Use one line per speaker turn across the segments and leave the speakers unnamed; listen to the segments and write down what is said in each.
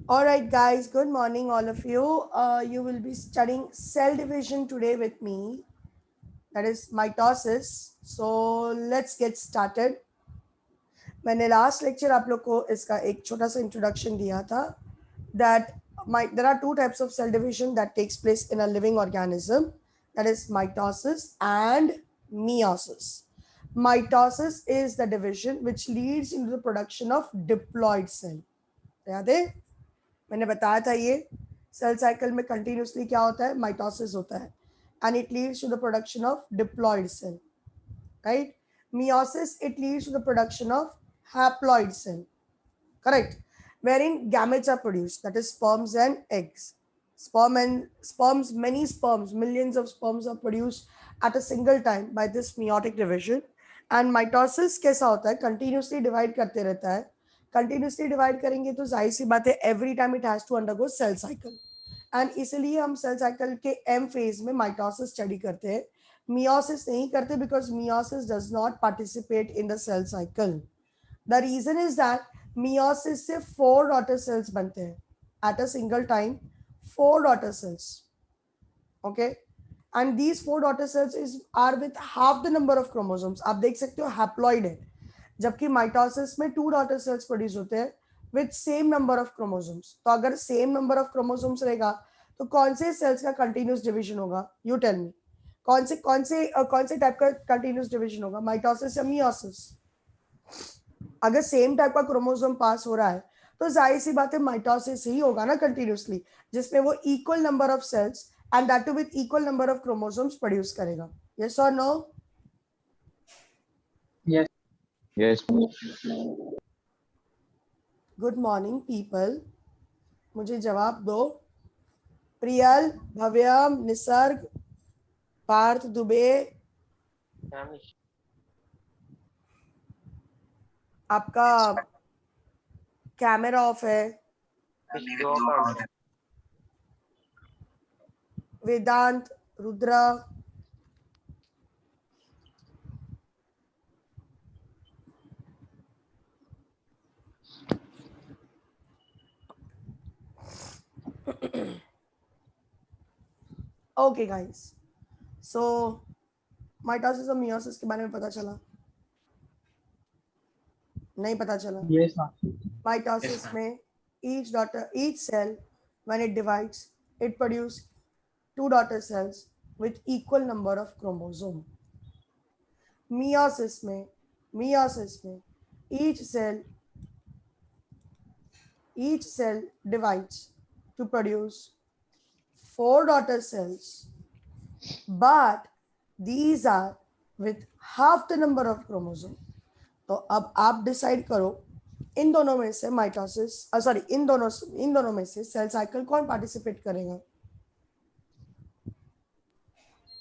All right, guys, good morning, all of you. You will be studying cell division today with me, that is mitosis. So let's get started. मैंने last lecture आप लोग को इसका एक छोटा सा introduction दिया था that there are two types of cell division that takes place in a living organism, that is mitosis and meiosis. Mitosis is the division which leads into the production of diploid cell. याद है मैंने बताया था ये cell cycle में continuously क्या होता है, माइटोसिस होता है and it leads to the production of diploid cell, right. Meiosis, it leads to the production of haploid cell, correct, wherein gametes are produced, that is sperms and eggs. Sperms, many sperms, millions of sperms are produced at a single time by this meiotic division. And mitosis कैसा होता है, continuously divide करते रहता है. Continuously divide करेंगे तो जाहिर सी बात है every time it has to undergo cell cycle, and इसलिए हम सेल साइकिल के एम फेज में माइटोसिस स्टडी करते हैं, meiosis नहीं करते, because meiosis does not participate in the cell cycle. The reason is that meiosis से 4 daughter cells बनते हैं at a single time, 4 daughter cells, okay, and these 4 daughter cells are with half the number of chromosomes. आप देख सकते हो haploid है, जबकि mitosis में 2 daughter cells प्रोड्यूस होते हैं with same number of chromosomes. तो अगर same number of chromosomes रहेगा तो कौन से सेल्स का कंटिन्यूस डिवीजन होगा, यू टेल मी. कौन से टाइप का कंटिन्यूस डिवीजन होगा, माइटोसिस या मियोसिस? अगर सेम टाइप का क्रोमोसोम पास हो रहा है तो जाहिर सी बात है माइटोसिस ही होगा ना कंटिन्यूसली, जिसमें वो equal number of cells and that too with equal number of chromosomes produce करेगा. यस और no?
Yes.
Yes.
Good morning people, मुझे जवाब दो. प्रियल, भव्यम, निसर्ग, पार्थ दुबे, आपका कैमरा ऑफ है. वेदांत, Rudra, okay guys. So mitosis और मियोसिस के बारे में पता चला? नहीं पता चला?
Yes, ma'am.
Mitosis में each cell when it divides it produce 2 daughter cells with equal number of chromosome. Meiosis में each cell divides to produce 4 daughter cells, but these are with half the number of chromosome. तो अब आप decide करो इन दोनों में से mitosis sorry इन दोनों में से सेल साइकिल कौन पार्टिसिपेट करेगा?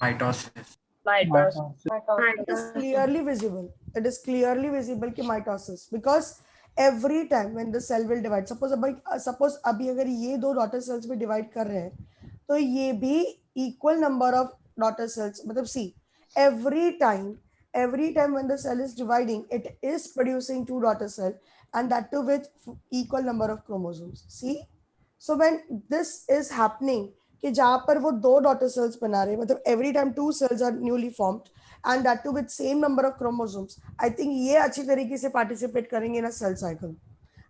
Mitosis.
It is clearly visible कि mitosis, because every time when the cell will divide, suppose अभी अगर ये दो daughter cells भी divide कर रहे हैं तो ये भी equal number of daughter cells, मतलब see every time when the cell is dividing it is producing 2 daughter cell and that too with equal number of chromosomes. See, so when this is happening कि जहाँ पर वो 2 daughter cells बना रहे हैं, मतलब every time 2 cells are newly formed and that too with same number of chromosomes, I think ये अच्छी तरीके से participate करेंगे ना cell cycle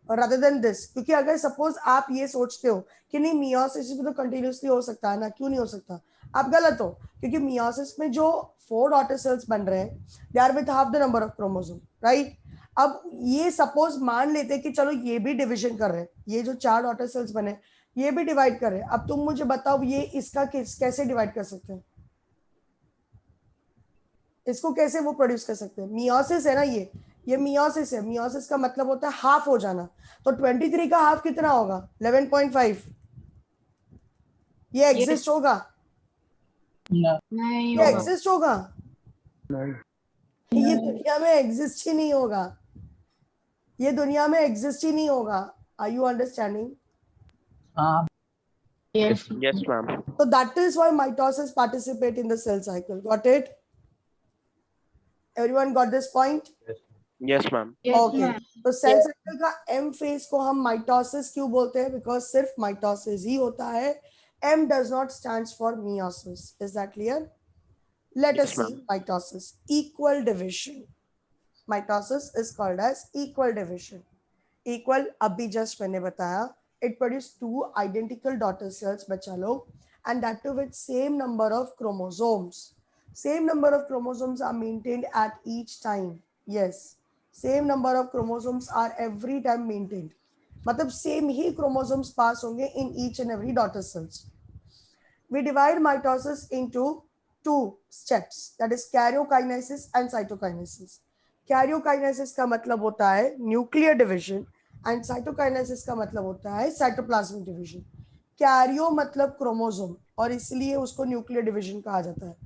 rather than this. क्योंकि अगर suppose आप ये सोचते हो कि नहीं meiosis भी तो continuously हो सकता है ना, क्यों नहीं हो सकता? आप गलत हो, क्योंकि meiosis में जो 4 daughter cells बन रहे हैं they are with half the number of chromosome, right? अब ये सपोज मान लेते कि चलो ये भी डिवीजन कर रहे हैं, ये जो 4 डॉटर सेल्स बने ये भी डिवाइड कर रहे हैं. अब तुम मुझे बताओ ये इसका कैसे डिवाइड कर सकते हैं, इसको कैसे वो प्रोड्यूस कर सकते हैं? मियोसिस है ना, ये मियोसिस है. मियोसिस का मतलब होता है हाफ हो जाना. तो 23 का हाफ कितना होगा? 11.5. ये एग्जिस्ट होगा?
नहीं
ये एग्जिस्ट होगा? ये दुनिया में एग्जिस्ट ही नहीं होगा. ये दुनिया में एग्जिस्ट ही नहीं होगा. Are you understanding?
Yes, yes, ma'am.
So that is why mitosis participate in the cell cycle. Got it? Everyone got this point?
Yes.
Yes, ma'am.
Okay, तो सेल साइकिल का एम फेज को हम mitosis क्यों बोलते हैं? Because सिर्फ mitosis ही होता है, M does not stands for meiosis. Is that clear? Let us
Yes,
see
ma'am.
Mitosis. Equal division. Mitosis is called as equal division. Equal अभी जस्ट मैंने बताया, it produce two identical daughter cells, बच्चा लोग, and that too with same number of chromosomes. Same number of chromosomes are maintained at each time. Yes, same number of chromosomes are every time maintained. मतलब same ही chromosomes पास होंगे in each and every daughter cells. We divide mitosis into two steps, that is karyokinesis and cytokinesis. Karyokinesis का मतलब होता है nuclear division and cytokinesis का मतलब होता है साइटोप्लाज्मिक डिवीजन. कैरियो मतलब क्रोमोसोम और इसलिए उसको न्यूक्लियर डिवीजन कहा जाता है,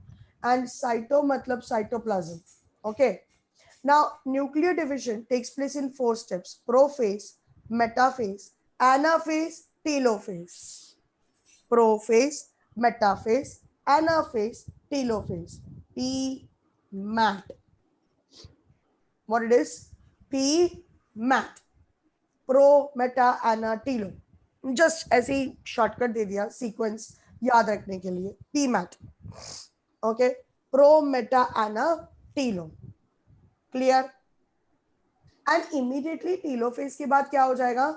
एंड साइटो मतलब cytoplasm. Okay, now nuclear division takes place in 4 steps: prophase, metaphase, anaphase, telophase. Prophase, metaphase, anaphase, telophase. P mat. What it is? P mat. Pro, meta, ana, telo. Just ऐसे ही shortcut दे दिया sequence याद रखने के लिए. P mat. Okay, pro, meta, ana, telo. Clear? And immediately telophase के बाद क्या हो जाएगा?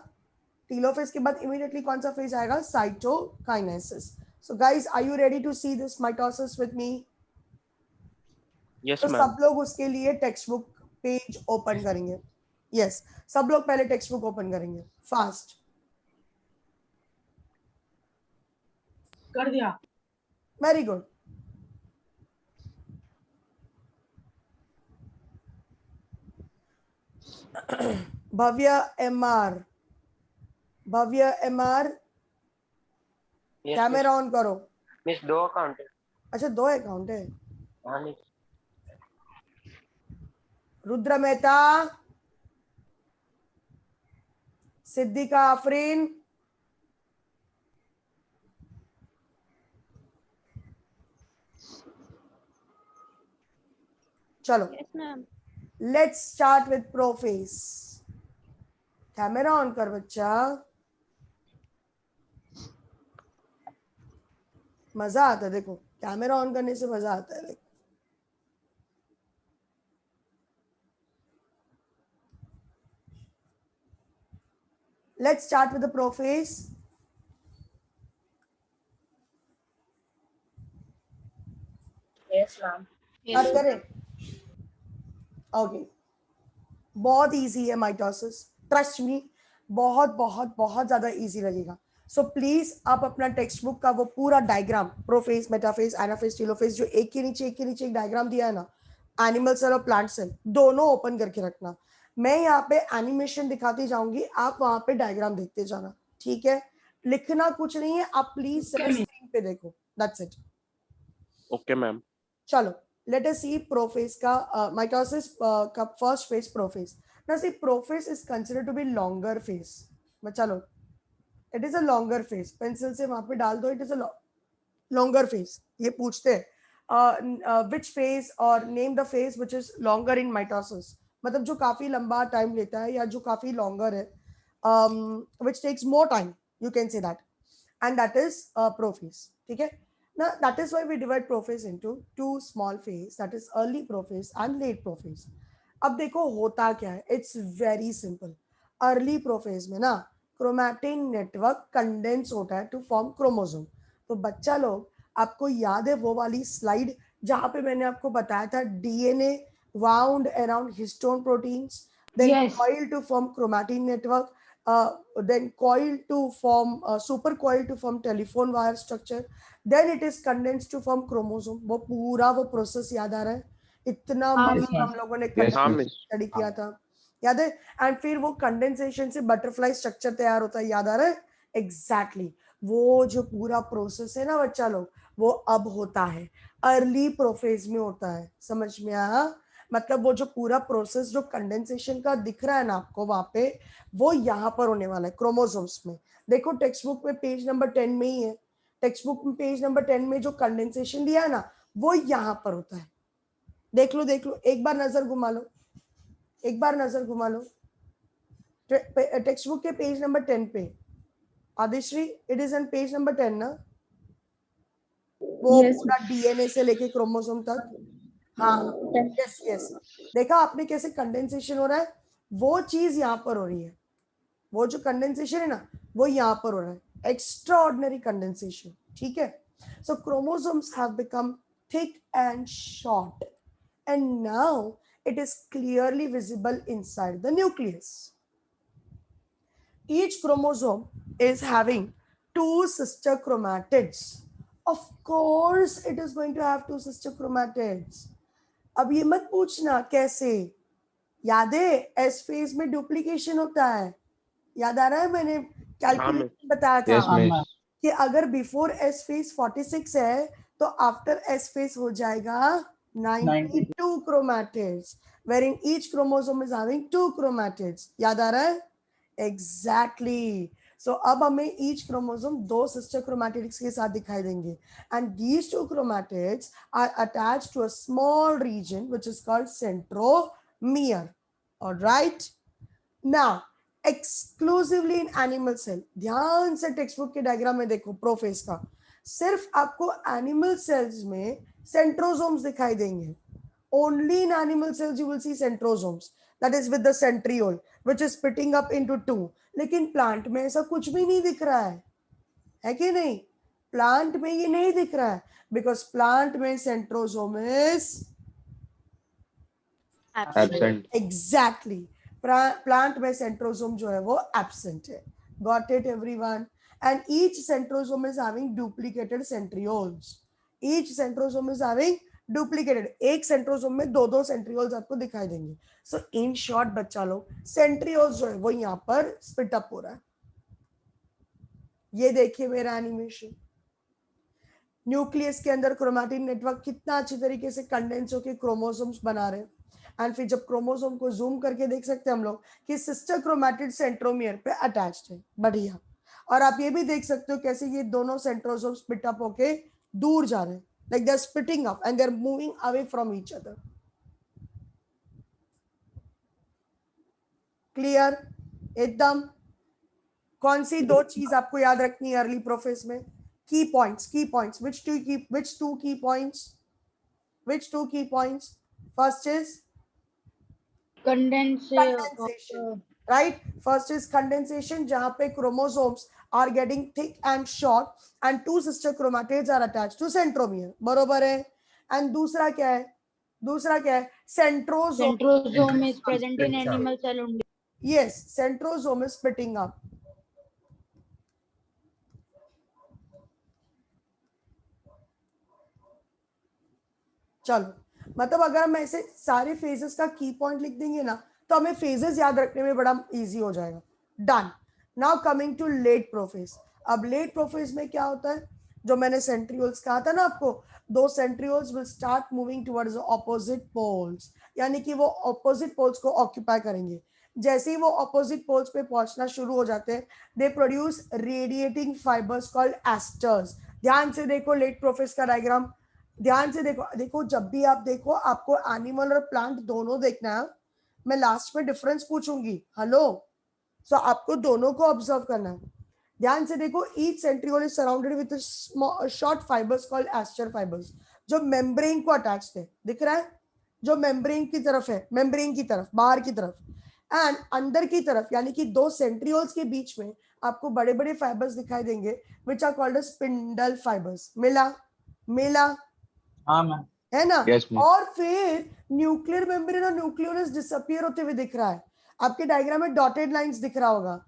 टीलोफेज के बाद इमीडिएटली कौन सा फेज आएगा? Cytokinesis. So guys, are you ready to see this mitosis with me?
Yes,
तो
ma'am.
सब लोग उसके लिए टेक्स्ट बुक पेज ओपन करेंगे. यस, सब लोग पहले टेक्स्ट बुक ओपन करेंगे फास्ट.
कर दिया.
Very good. Bhavya MR. Bhavya MR,
Yes,
camera on करो.
Miss, 2 account है.
अच्छा, 2 अकाउंट है.
हाँ, Miss.
रुद्र मेहता, सिद्दीका आफरीन, चलो.
Yes, ma'am.
Let's start with prophase. Camera on कर बच्चा. मजा आता है, देखो कैमरा ऑन करने से मजा आता है. देखो let's start with the prophase.
Yes ma'am.
बात करें. ओके, बहुत इजी है माइटोसिस, ट्रस्ट मी. बहुत बहुत बहुत ज्यादा इजी लगेगा. सो प्लीज आप अपना टेक्स्ट बुक का वो पूरा diagram, prophase, metaphase, anaphase, telophase, जो एक के नीचे एक डायग्राम दिया है ना, एनिमल सेल और प्लांट सेल दोनों ओपन करके रखना. मैं यहाँ पे एनिमेशन दिखाती जाऊंगी, आप वहां पे डायग्राम देखते जाना. ठीक है? लिखना कुछ नहीं है, आप प्लीज स्क्रीन पे देखो. That's it.
Okay, ma'am.
चलो, let us see prophase का mitosis का first phase prophase. Now see, prophase is considered to be longer phase. बच्चा लोग, it is a longer phase. Pencil से वहां पे डाल दो, it is a longer phase. ये पूछते हैं which phase or name the phase which is longer in mitosis. मतलब जो काफी लंबा टाइम लेता है या जो काफी longer है, which takes more time, you can say that, and that is prophase. ठीक है? Now that is why we divide prophase into two small phase, that is early prophase and late prophase. अब देखो होता क्या है, it's very simple. Early prophase में ना chromatin network condense होता है टू फॉर्म क्रोमोसोम. तो बच्चा लोग, आपको याद है वो वाली स्लाइड जहां पे मैंने आपको बताया था DNA wound around histone proteins, then
Yes.
coil to form chromatin network, then coil to form super coil to form telephone wire structure, then it is condensed to form chromosome. वो पूरा वो process याद आ रहा है? इतना
हाँ,
मस्त
yes.
हम लोगों ने
Yes, हाँ,
कंडेंसेशन
miss.
स्टडी किया था, याद है? एंड फिर वो कंडेंसेशन से बटरफ्लाई स्ट्रक्चर तैयार होता है, याद आ रहा है? एग्जैक्टली वो जो पूरा प्रोसेस है ना बच्चा लोग, वो अब होता है अर्ली प्रोफेज में होता है. समझ में आया? मतलब वो जो पूरा प्रोसेस जो कंडेंसेशन का दिख रहा है ना आपको वहां पे, वो यहाँ पर होने वाला है क्रोमोसोम्स में. देखो टेक्स्ट बुक में पेज नंबर 10 में ही है. टेक्स्ट बुक में पेज नंबर 10 में जो कंडेंसेशन दिया है ना, वो यहाँ पर होता है. देख लो एक बार नजर घुमा लो. एक बार नजर घुमा लो टेक्स्ट बुक के पेज नंबर 10 पे। Adishree, it is on page number 10 ना, वो
Yes,
पूरा डीएनए से लेके क्रोमोसोम तक। हाँ, यस यस, देखा आपने कैसे कंडेंसेशन हो रहा है, वो चीज यहाँ पर हो रही है, वो जो कंडेंसेशन है ना वो यहाँ पर हो रहा है, एक्स्ट्रा ऑर्डिनरी कंडेंसेशन, ठीक है। So chromosomes have become thick and short and now it is clearly visible inside the nucleus. Each chromosome is having two sister chromatids. Of course it is going to have two sister chromatids. अब ये मत पूछना कैसे, याद है S phase में duplication होता है, याद आ रहा है, मैंने कैलकुलेशन बताया था
Yes, miss.
कि अगर बिफोर एस फेज 46 है तो आफ्टर एस फेज हो जाएगा 92 chromatids, wherein each chromosome is having two chromatids. याद आ रहा है? Exactly. So अब हमें each chromosome दो sister chromatids के साथ दिखाई देंगे, and these two chromatids are attached to a small region which is called centromere. All right. Now exclusively in animal cell, ध्यान से टेक्स्ट बुक के डायग्राम में देखो प्रोफेस का, सिर्फ आपको एनिमल सेल्स में सेंट्रोसोम्स दिखाई देंगे. Only in animal cells you will see centrosomes, that is with the centriole which is splitting up into two. लेकिन प्लांट में ऐसा कुछ भी नहीं दिख रहा है कि नहीं? प्लांट में ये नहीं दिख रहा है because प्लांट में centrosome is
Absent.
exactly. Plant में सेंट्रोसोम जो है वो एब्सेंट है. Got it everyone? And each centrosome is having duplicated centrioles. Each centrosome is having duplicated. एक सेंट्रोसोम में दो दो सेंट्रियोल्स आपको दिखाई देंगे. So in short बच्चा लोग, सेंट्रियोल्स जो है वो यहाँ पर स्प्लिट अप हो रहा है. ये देखिए मेरा एनिमेशन. न्यूक्लियस के अंदर क्रोमैटिन नेटवर्क कितना अच्छी तरीके से कंडेंस होकर क्रोमोसोम्स बना रहे हैं. एंड फिर जब क्रोमोसोम को जूम करके देख सकते हैं हम लोग कि सिस्टर क्रोमैटिड सेंट्रोमियर पे अटैच्ड है. बढ़िया. और आप ये भी देख सकते हो कैसे ये दोनों सेंट्रोसोम स्प्लिट अप होके दूर जा रहे हैं, like they're splitting up and they're moving away from each other. Clear? एकदम. कौन सी दो चीज आपको याद रखनी है अर्ली प्रोफेस में? Key points. Which two key points? First is condensation, right? First is condensation, जहाँ पे chromosomes are getting thick and short and two sister chromatids are attached to centromere. बरोबर है? And दूसरा क्या है? Centrosome.
centrosome is present in animal cell only.
Yes, centrosome is splitting up. चलो, मतलब अगर हम ऐसे सारे फेजेस का की पॉइंट लिख देंगे ना तो हमें फेजेस याद रखने में बड़ा इजी हो जाएगा. Done. Now coming to late prophase. अब लेट प्रोफेस में क्या होता है, जो मैंने सेंट्रियोल्स कहा था ना आपको, दो centrioles will start moving towards opposite poles, यानी कि वो ऑपोजिट पोल्स को ऑक्यूपाई करेंगे. जैसे ही वो ऑपोजिट पोल्स पे पहुंचना शुरू हो जाते हैं, they produce radiating fibres called asters. ध्यान से देखो लेट प्रोफेस का डायग्राम, ध्यान से देखो जब भी आप देखो आपको एनिमल और प्लांट दोनों देखना है. मैं लास्ट में डिफरेंस पूछूंगी. हेलो, सो आपको दोनों को ऑब्जर्व करना है. ध्यान से देखो, each centriole is surrounded with short fibres called aster fibres, जो मेम्ब्रेन को अटैच्ड है. दिख रहा है? जो मेम्ब्रेन की तरफ है, मेम्ब्रेन की तरफ, बाहर की तरफ, एंड अंदर की तरफ, यानी कि दो सेंट्रियोल्स के बीच में आपको बड़े बड़े फाइबर्स दिखाई देंगे which are called spindle fibres. मिला है ना?
Yes, miss.
और फिर न्यूक्लियर मेम्ब्रेन और न्यूक्लियोलस डिसअपीयर होते हुए दिख रहा है. आपके डायग्राम में डॉटेड लाइंस दिख रहा होगा,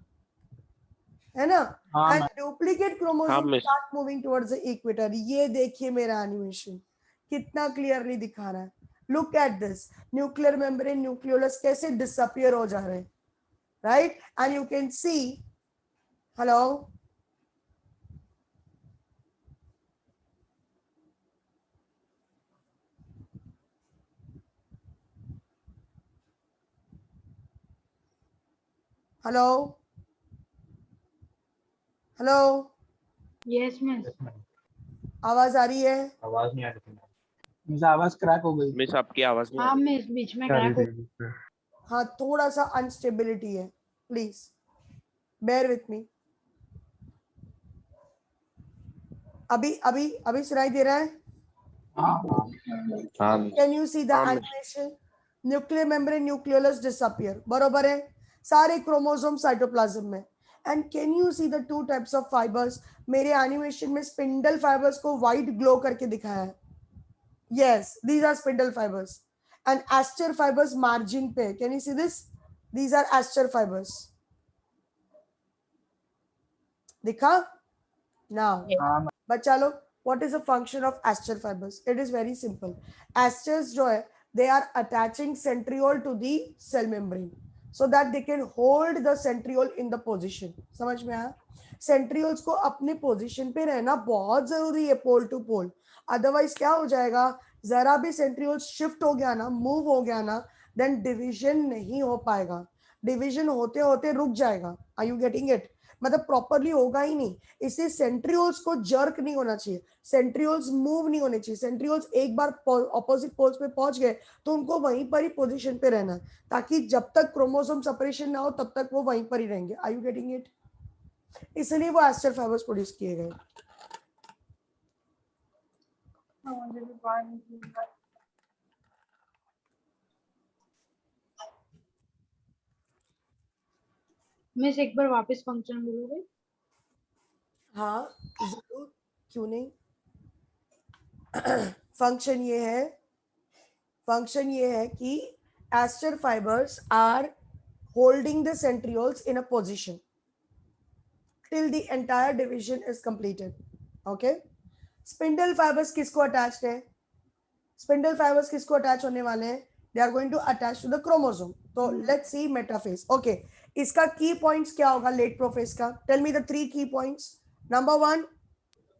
है ना? And duplicate chromosome start moving towards the equator. ये देखिए मेरा एनिमेशन कितना क्लियरली दिखा रहा है. Look at this. Nuclear membrane, nucleolus कैसे डिसअपीयर हो जा रहे हैं, right? And you can see, hello, hello.
Yes, miss.
आवाज आ रही है?
आवाज नहीं आ रही.
मुझे आवाज क्रैक हो गई.
मिस आपकी आवाज नहीं आ
हाँ
रही.
मिस बीच में क्रैक हो.
हाँ थोड़ा सा अनस्टेबिलिटी है, प्लीज बेयर विथ मी। अभी अभी अभी सुनाई दे रहा है? कैन यू सी द
हाँ, miss.
Animation? Nuclear membrane nucleolus disappear, बरोबर है, सारे क्रोमोसोम साइटोप्लाज्म में। And can you see the two types of fibres? मेरे एनिमेशन में स्पिंडल फाइबर्स को व्हाइट ग्लो करके दिखाया है। Yes, these are spindle fibres and aster fibres margin पे। Can you see this? These are aster fibres. दिखा? Now बच्चा लोग, what is the function of aster fibers? It is very simple. Asters जो है, they are attaching centriole to the cell membrane so that they can hold the centriole in the position. समझ में आया? Centrioles को अपने position पे रहना बहुत जरूरी है पोल टू पोल, अदरवाइज क्या हो जाएगा, जरा भी centriole shift हो गया ना, मूव हो गया ना, then division नहीं हो पाएगा, डिविजन होते होते रुक जाएगा। Are you getting it? मतलब प्रॉपरली होगा ही नहीं, इसलिए सेंट्रियोल्स को जर्क नहीं होना चाहिए, सेंट्रियोल्स मूव नहीं होने चाहिए। सेंट्रियोल्स एक बार ऑपोजिट पोल्स पे पहुंच गए तो उनको वहीं पर ही पोजीशन पे रहना है, ताकि जब तक क्रोमोसोम सेपरेशन ना हो तब तक वो वहीं पर ही रहेंगे। Are you getting it? इसलिए वो एस्टर फाइबर्स प्रोड्यूस किए गए।
मिस एक बार वापस फंक्शन बोलोगे?
हाँ जरूर, क्यों नहीं। फंक्शन ये है कि aster fibres are holding the centrioles in a position till the entire division is completed. Okay, spindle fibers किसको attached है? spindle fibers किसको attach होने वाले हैं? they are going to attach to the chromosome. तो let's see metaphase. Okay, इसका key points क्या होगा late prophase का? tell me the 3 key points. Number 1,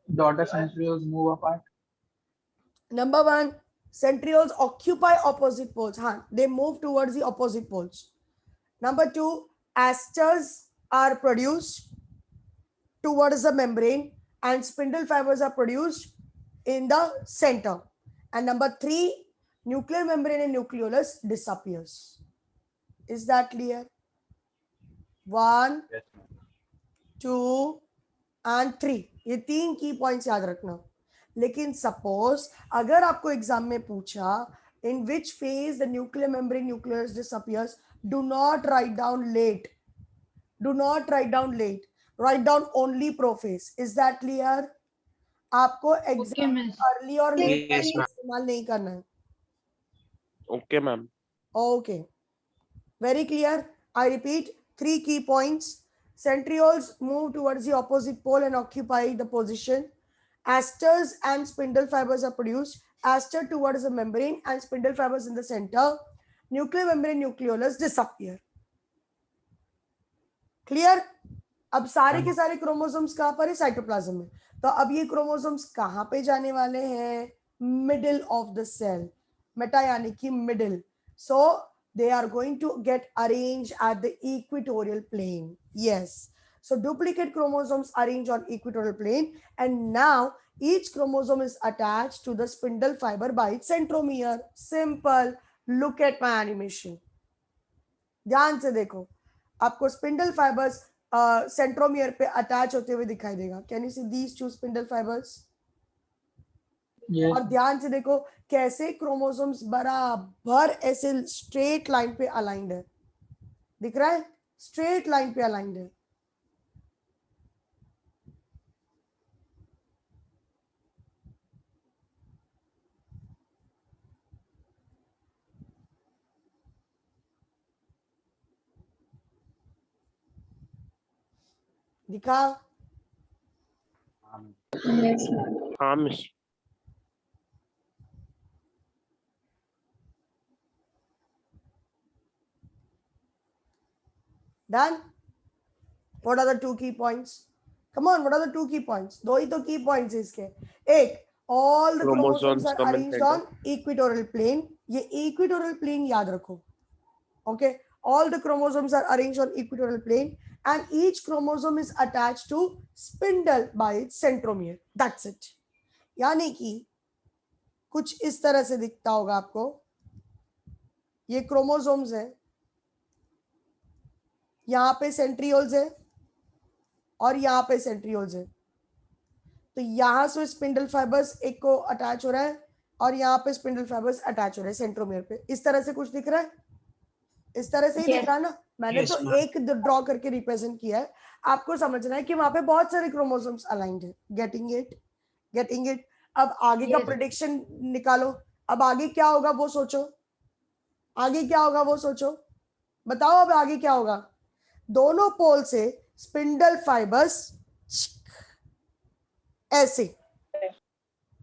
daughter centrioles move apart.
Number 1, centrioles occupy opposite poles. हाँ, they move towards the opposite poles. Number 2, asters are produced towards the membrane and spindle fibers are produced in the center. And number 3, nuclear membrane and nucleolus disappears. Is that clear? 1, 2 and 3, ये 3 की points याद रखना। लेकिन suppose अगर आपको exam में पूछा in which phase the nuclear membrane nucleus disappears, do not write down late, write down only prophase. Is that clear? आपको एग्जाम अर्ली और लेट का इस्तेमाल नहीं करना है।
Okay ma'am.
Okay, very clear. I repeat, 3 key points. Centrioles move towards the opposite pole and occupy the position. Asters and spindle fibers are produced. Aster towards the membrane and spindle fibers in the center. Nuclear membrane nucleolus disappear. Clear? अब सारे के सारे chromosomes कहाँ पर है? Cytoplasm में। तो अब ये क्रोमोसोम्स कहाँ पे जाने वाले हैं? Middle of the cell, meta यानी कि middle. So they are going to get arranged at the equatorial plane. Yes. So duplicate chromosomes arranged on equatorial plane, and now each chromosome is attached to the spindle fiber by its centromere. Simple. Look at my animation. ध्यान से देखो, आपको spindle fibres centromere पे attach होते हुए दिखाई देगा। Can you see these 2 spindle fibres? और ध्यान से देखो कैसे क्रोमोसोम्स बराबर ऐसे स्ट्रेट लाइन पे अलाइंड है। दिख रहा है? स्ट्रेट लाइन पे अलाइंड है। दिखा?
हाँ miss.
Done? What are the 2 key points? Come on, what are the 2 key points? दो ही तो key points है इसके। एक, all the chromosomes are arranged on equatorial plane. ये equatorial plane याद रखो। Okay, all the chromosomes are arranged on equatorial plane and each chromosome is attached to spindle by its centromere. That's it. यानी कि कुछ इस तरह से दिखता होगा आपको। ये क्रोमोसोम्स है, यहाँ पे सेंट्रियोल्स है और यहाँ पे सेंट्रियोल्स है, तो यहाँ से स्पिंडल फाइबर्स एक को अटैच हो रहा है और यहाँ पे स्पिंडल फाइबर्स अटैच हो रहे हैं सेंट्रोमियर पे। इस तरह से कुछ दिख रहा है, इस तरह से ही दिख रहा है ना। मैंने
Yes,
तो
ma'am.
एक ड्रॉ करके रिप्रेजेंट किया है, आपको समझना है कि वहां पे बहुत सारे क्रोमोसोम्स अलाइंड है। Getting it, getting it. अब आगे का
Yes.
प्रेडिक्शन निकालो, अब आगे क्या होगा वो सोचो, आगे क्या होगा वो सोचो, बताओ अब आगे क्या होगा। दोनों पोल से स्पिंडल फाइबर्स ऐसे,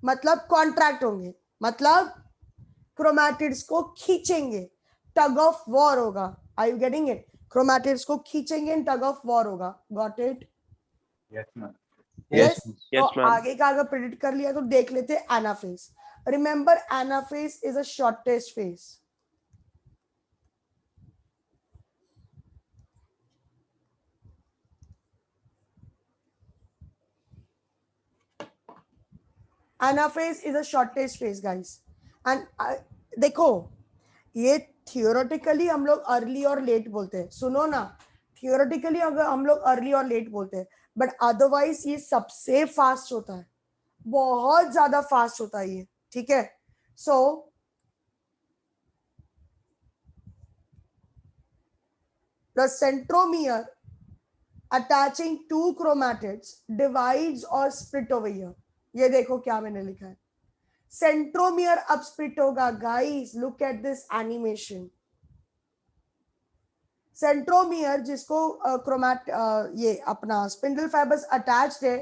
मतलब कॉन्ट्रैक्ट होंगे, मतलब क्रोमैटिड्स को खींचेंगे, टग ऑफ वॉर होगा। Are you getting it? Chromatids को खींचेंगे, टग ऑफ वॉर होगा। Got it?
Yes, ma'am.
Yes. तो
Yes, ma'am.
आगे का अगर प्रेडिक्ट कर लिया तो देख लेते हैं anaphase. Remember anaphase is a shortest phase. Anaphase is a shortest phase guys. And देखो, ये थियोरेटिकली हम लोग अर्ली और लेट बोलते हैं, सुनो ना, थियोरेटिकली अगर हम लोग अर्ली और लेट बोलते हैं, बट अदरवाइज ये सबसे फास्ट होता है, बहुत ज्यादा फास्ट होता है ये, ठीक है। So the centromere attaching to chromatids divides और स्प्लिट ओवर हियर। ये देखो क्या मैंने लिखा है, सेंट्रोमियर अब स्प्लिट होगा guys, look at this animation. Centromere जिसको ये अपना स्पिंडल फाइबर्स अटैच्ड है,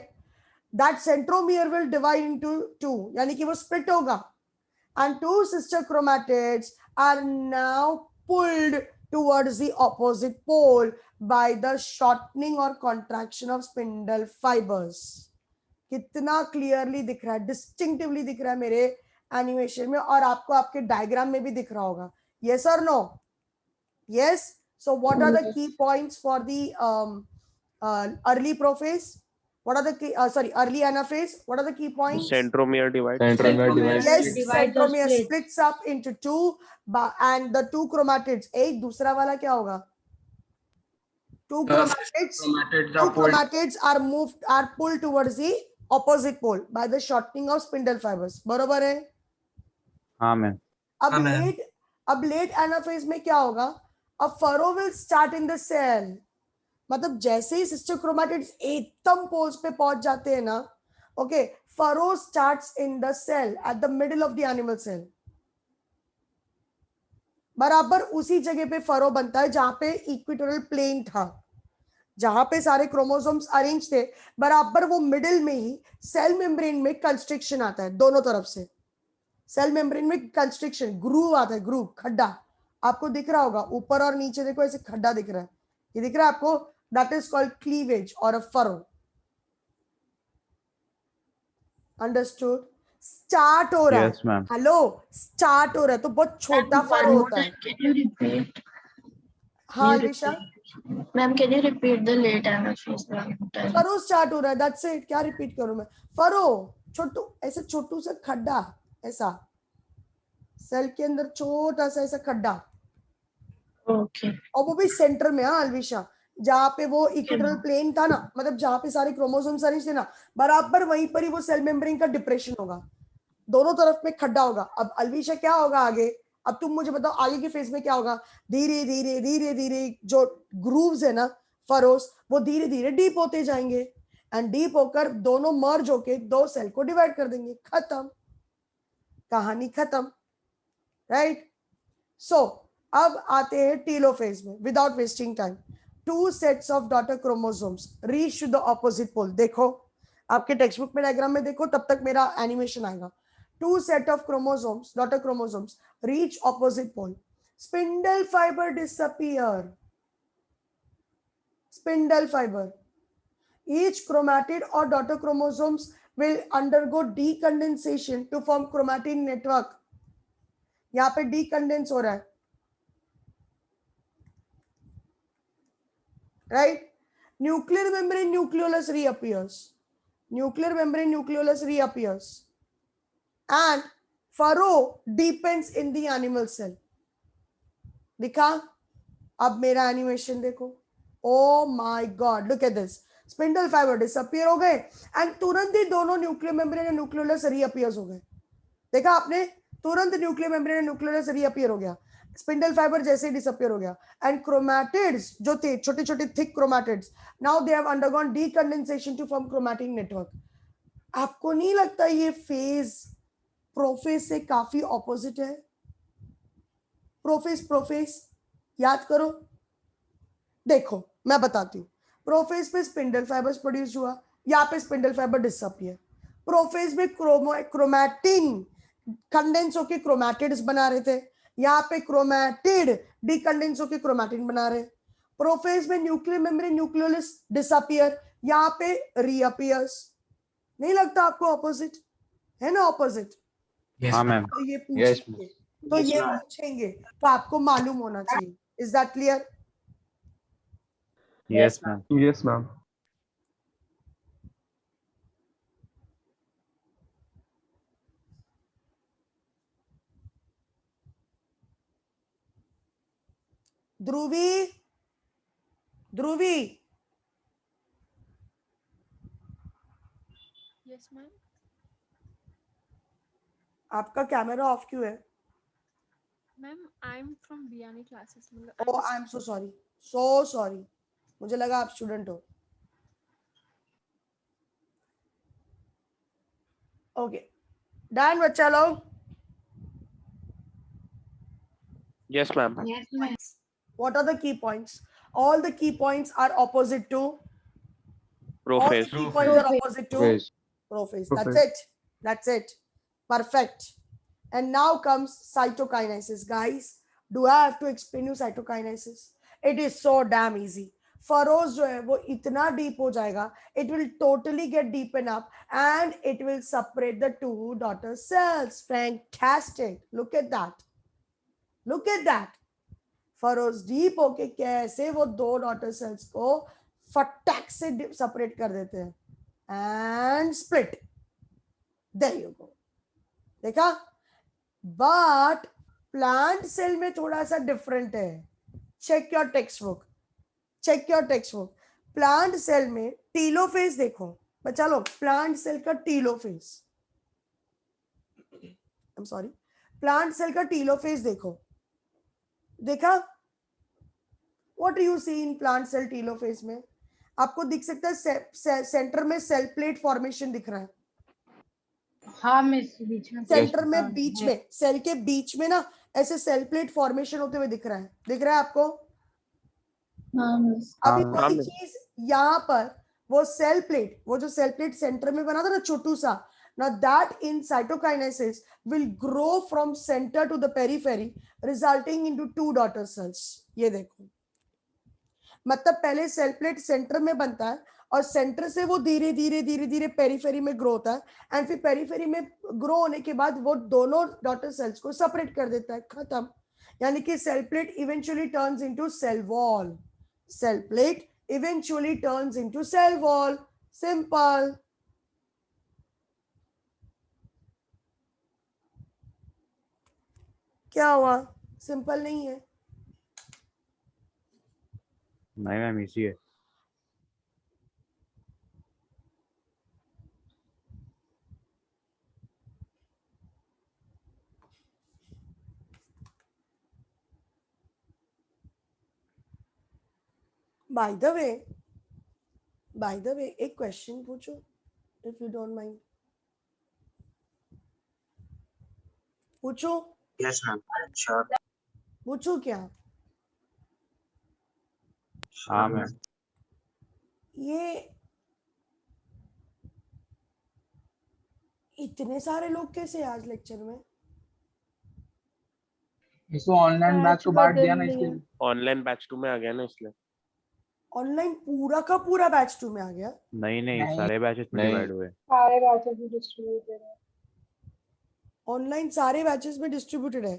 that centromere will divide into two, यानी कि वो स्प्लिट होगा, and two sister chromatids are now pulled towards the opposite pole by the shortening और कॉन्ट्रैक्शन ऑफ स्पिंडल फाइबर्स। कितना क्लियरली दिख रहा है, डिस्टिंक्टिवली दिख रहा है मेरे एनिमेशन में, और आपको आपके डायग्राम में भी दिख रहा होगा। यस और no? Yes. So what are the key points for the early prophase? What are the key, early anaphase? What are the key points?
Centromere divide.
Centromere
Yes,
divides or
centromere
splits.
splits up into two, and the two chromatids. एक दूसरा वाला क्या होगा? Two chromatids.
Chromatids
Two
are pulled.
chromatids are pulled towards the opposite pole by the shortening of spindle fibers. बरोबर है?
हाँ ma'am.
Amen.
अब late anaphase में क्या होगा? A furrow will start in the cell. मतलब जैसे ही सिस्टर क्रोमैटिड्स एकदम पोल्स पे पहुंच जाते हैं ना, okay, furrow starts in the cell at the middle of the animal cell. बराबर उसी जगह पे फरो बनता है जहां पे इक्वेटोरियल प्लेन था, जहां पे सारे क्रोमोसोम्स अरेंज थे, बराबर वो मिडिल में ही सेल मेम्ब्रेन में कंस्ट्रिक्शन आता है दोनों तरफ से। सेल मेम्ब्रेन में कंस्ट्रिक्शन, ग्रूव आता है, ग्रूव, खड्डा आपको दिख रहा होगा, ऊपर और नीचे देखो ऐसे खड्डा दिख रहा है, ये दिख रहा है आपको? दैट इज कॉल्ड क्लीवेज और अ फरो। अंडरस्टूड? स्टार्ट हो रहा
यस
है,
मैम।
हेलो, स्टार्ट हो रहा है तो बहुत छोटा फरो होता है।
Can you repeat?
हाँ अल्विशा,
Ma'am, can you repeat the late anaphase one time?
Furrow start हो रहा है, दैट्स इट। क्या रिपीट करूं मैं? फरो, छोटू, ऐसे छोटू सा खड्डा, ऐसा सेल के अंदर छोटा सा ऐसा खड्डा,
Okay.
और वो भी सेंटर में। हाँ अल्विशा, जहाँ पे वो इक्वेटोरियल प्लेन था ना, मतलब जहाँ पे सारे क्रोमोसोम्स अरेंज थे ना, बराबर वहीं पर ही वो सेल मेम्ब्रेन का डिप्रेशन होगा, दोनों तरफ में खड्डा होगा। अब अल्विशा क्या होगा आगे? अब तुम मुझे बताओ आगे के फेज में क्या होगा? धीरे धीरे धीरे धीरे जो ग्रूव्स है ना, फरोस, वो धीरे धीरे डीप होते जाएंगे, एंड डीप होकर दोनों मर्ज होके दो सेल को डिवाइड कर देंगे, खत्म, कहानी खत्म, राइट? सो अब आते हैं टीलोफेज में। Without wasting time, two sets of daughter chromosomes reach to the opposite pole. देखो आपके टेक्स्ट बुक में डायग्राम में देखो, तब तक मेरा एनिमेशन आएगा। Two set of chromosomes, daughter chromosomes reach opposite pole, spindle fibre disappear, spindle fibre, each chromatid or daughter chromosomes will undergo decondensation to form chromatin network. यहाँ पे decondense हो रहा है, right? Nuclear membrane nucleolus reappears, nuclear membrane nucleolus reappears, and furrow deepens in the animal cell. दिखा? अब मेरा animation देखो, oh my God, look at this, spindle fibre disappear हो गए एंड तुरंत ही दोनों nuclear membrane and nucleolus reappears हो गए। देखा आपने, तुरंत nuclear membrane and nucleolus reappear हो गया, स्पिंडल फाइबर जैसे ही डिसअपियर हो गया। एंड क्रोमैटिड्स जो थे छोटे छोटे thick chromatids, now they have undergone decondensation to form chromatin network. आपको नहीं लगता ये फेज प्रोफेज से काफी ऑपोजिट है? प्रोफेज प्रोफेज याद करो, देखो मैं बताती हूँ। प्रोफेज पे स्पिंडल फाइबर्स प्रोड्यूस हुआ, यहाँ पे स्पिंडल फाइबर डिसअपियर। प्रोफेज में क्रोमैटिन कंडेंस होके क्रोमैटिड्स बना रहे थे, यहाँ पे क्रोमैटिड डीकंडेंस होके क्रोमैटिन बना रहे। प्रोफेज में न्यूक्लियर मेम्ब्रेन न्यूक्लियोलस डिसअपियर, यहाँ पे रीअपियर्स। नहीं लगता आपको ऑपोजिट है ना? ऑपोजिट।
हाँ मैम।
तो ये
Yes,
पूछेंगे, तो ये पूछेंगे तो आपको मालूम होना चाहिए। Is that clear?
Yes ma'am.
Yes, ma'am.
Dhubri, Dhubri,
Yes, ma'am.
आपका कैमरा ऑफ क्यों है?
Ma'am, I'm from Biani classes.
Oh I am so sorry, so sorry, मुझे लगा आप स्टूडेंट हो। ओके डन बच्चा लोग।
Yes, ma'am.
Yes, ma'am.
What are the key points? All the key points are opposite to, all the
Prophase.
key points are
Prophase.
opposite to
Prophase.
prophase.
Prophase.
That's it. That's it. Perfect. And now comes cytokinesis. Guys, do I have to explain you cytokinesis? It is so damn easy. Furrows जो है वो इतना deep हो जाएगा, it will totally get deepen up and it will separate the two daughter cells. Fantastic. Look at that. Look at that. Furrows deep होके कैसे वो दो डॉटर सेल्स को फटाक से सेपरेट कर देते हैं and split. There you go, देखा? बट प्लांट सेल में थोड़ा सा डिफरेंट है। Check your text book, check your text book. Plant cell में टीलोफेज देखो बच्चा लोग, प्लांट सेल का telophase, I am sorry, plant cell का टीलोफेज देखो, देखा? What do you see in plant cell telophase में? आपको दिख सकता है सेंटर में सेल प्लेट फॉर्मेशन दिख रहा है।
हाँ मिस, बीच में
सेंटर में बीच में सेल के बीच में ना ऐसे सेल प्लेट फॉर्मेशन होते हुए दिख रहा है, दिख रहा है आपको? अभी
हाँ,
वही
मिस।
चीज यहाँ पर, वो सेल प्लेट, वो जो सेल प्लेट सेंटर में बना था ना छोटू सा, now that in cytokinesis will grow from center to the periphery resulting into two daughter cells. ये देखो, मतलब पहले सेल प्लेट सेंटर में बनता है और सेंटर से वो धीरे धीरे धीरे धीरे पेरिफेरी में ग्रो होता है एंड फिर पेरिफेरी में ग्रो होने के बाद वो दोनों डॉटर सेल्स को सेपरेट कर देता है, खत्म। यानी कि cell plate eventually turns into cell wall, cell plate eventually turns into cell wall, simple. क्या हुआ? सिंपल नहीं है?
नहीं मैम, इजी है।
By the way, एक क्वेश्चन पूछो, इफ यू डोंट माइंड। पूछो।
Yes, ma'am. Sure.
पूछो क्या?
हाँ मैम।
ये इतने सारे लोग कैसे आज लेक्चर में?
इसको ऑनलाइन बैच को बांट दिया ना इसके लिए।
ऑनलाइन बैच 2 में आ गया ना इसलिए।
ऑनलाइन पूरा का पूरा बैच 2 में आ गया?
नहीं नहीं,
नहीं।
सारे बैचेस में
नहीं।
डिवाइड हुए।
सारे बैचेस भी डिस्ट्रीब्यूटेड है।
ऑनलाइन सारे बैचेस में डिस्ट्रीब्यूटेड है?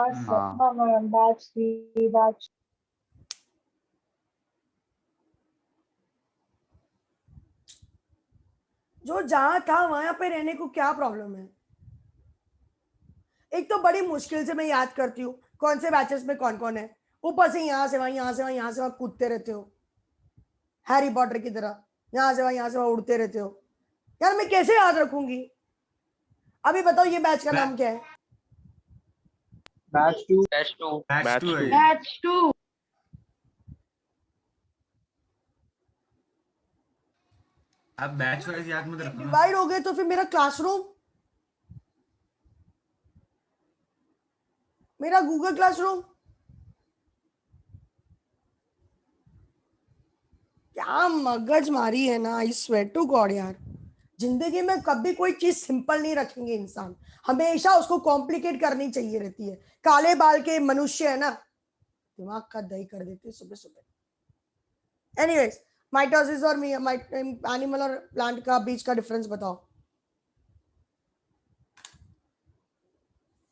हाँ।
हाँ मैम, बैच 3 बैच।
जो जहां था वहां पे रहने को क्या प्रॉब्लम है? एक तो बड़ी मुश्किल से मैं याद करती हूँ कौन से बैचेस में कौन कौन है, ऊपर से यहाँ से वहां, यहाँ से वहां, यहाँ से वहां कूदते रहते हो हैरी पॉटर की तरह, यहाँ से वहां, यहाँ से वहां उड़ते रहते हो। यार मैं कैसे याद रखूंगी? अभी बताओ ये बैच का नाम क्या है?
Batch 2
Batch 2.
Batch
Batch
2 है
2.
ये।
बैच 2।
अब बैच वाइज याद मत रखना।
डिवाइड हो गए तो फिर मेरा क्लासरूम, मेरा गूगल क्लासरूम, क्या मगज मारी है ना, आई स्वेयर टू गॉड यार। जिंदगी में कभी कोई चीज सिंपल नहीं रखेंगे इंसान, हमेशा उसको कॉम्प्लिकेट करनी चाहिए रहती है। काले बाल के मनुष्य है ना, दिमाग का दही कर देते सुबह सुबह। एनीवेज, माइटोसिस और एनिमल और प्लांट का बीच का डिफरेंस बताओ।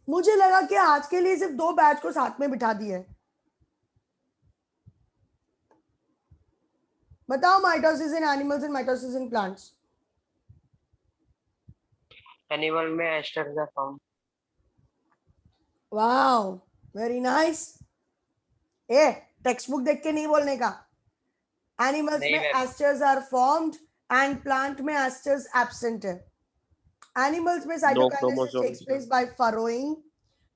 मुझे लगा कि आज के लिए सिर्फ 2 बैच को साथ में बिठा दिया है। बताओ mitosis in animals and mitosis in plants.
Animal में asters are found.
Wow, very nice. ए टेक्स्ट बुक देख के नहीं बोलने का। एनिमल्स
नहीं
में
ma'am.
Asters are formed and plant में एस्टर्स एब्सेंट है। एनिमल्स में
No
cytokinesis
chromosome.
Takes place by furrowing,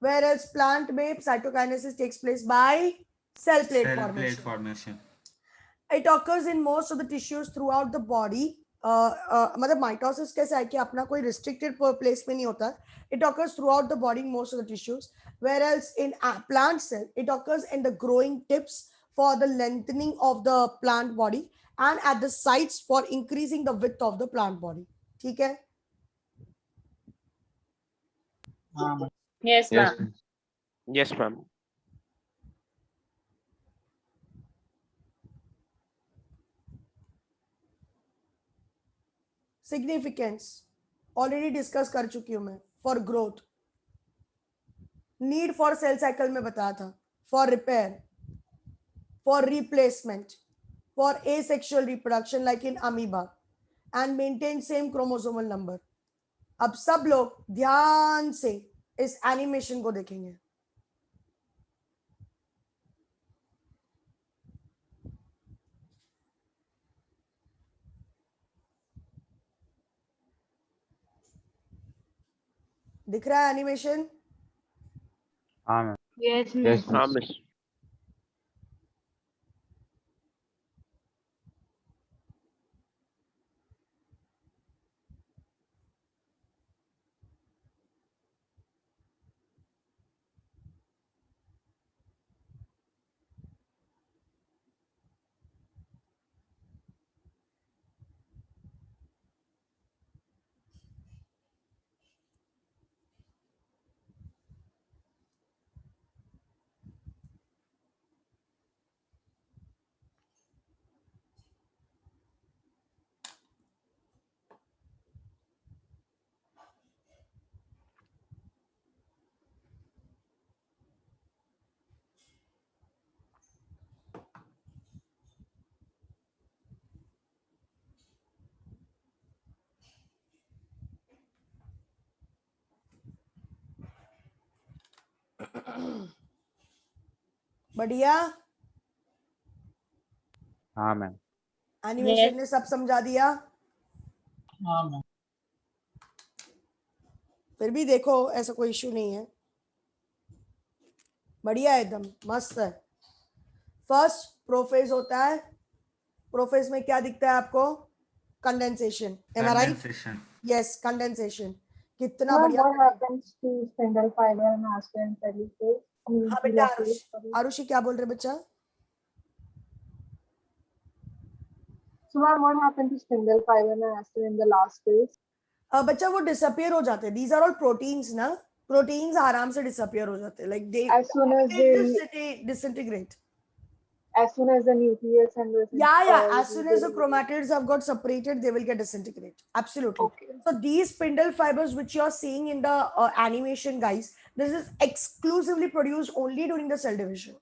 whereas plant में cytokinesis takes place by cell plate
Cell
formation.
plate formation.
It occurs in most of the tissues throughout the body. मतलब mitosis कैसा है कि अपना कोई restricted place में नहीं होता है. It occurs throughout the body, most of the tissues. Whereas in plant cell, it occurs in the growing tips for the lengthening of the plant body and at the sides for increasing the width of the plant body. ठीक है?
हाँ ma'am.
Yes,
Yes,
ma'am.
Yes, ma'am.
Significance already discuss कर चुकी हूं मैं। For growth, need for sale cycle में बताया था, for repair, for replacement, for asexual reproduction like in amoeba and maintain same chromosomal number. अब सब लोग ध्यान से इस एनिमेशन को देखेंगे। दिख रहा है एनिमेशन?
हाँ मैम।
Yes,
Yes,
miss.
हाँ
miss.
मिस।
बढ़िया।
हाँ मैम।
एनिमेशन ने सब समझा दिया।
हाँ मैम।
फिर भी देखो ऐसा कोई इश्यू नहीं है, बढ़िया है, एकदम मस्त है। फर्स्ट प्रोफेज होता है। प्रोफेज में क्या दिखता है आपको? कंडेंसेशन। एम आई राइट?
Condensation.
Yes, condensation. कितना
Ma'am,
बढ़िया।
what happens to spindle fiber and aster and pellicle?
हाँ बेटा, आरुषि क्या बोल रहे बच्चा?
So, ma'am, what happened to spindle fiber and aster in the last phase?
बच्चा वो डिसअपियर हो जाते हैं। दीज आर ऑल प्रोटीन्स ना, प्रोटीन्स आराम से डिसअपियर हो जाते हैं, like they
As soon as
disintegrate.
the nucleus and the
Yeah, as soon as the chromatids have got separated, they will get disintegrate. Absolutely.
Okay.
So these spindle fibers which you are seeing in the animation, guys, this is exclusively produced only during the cell division.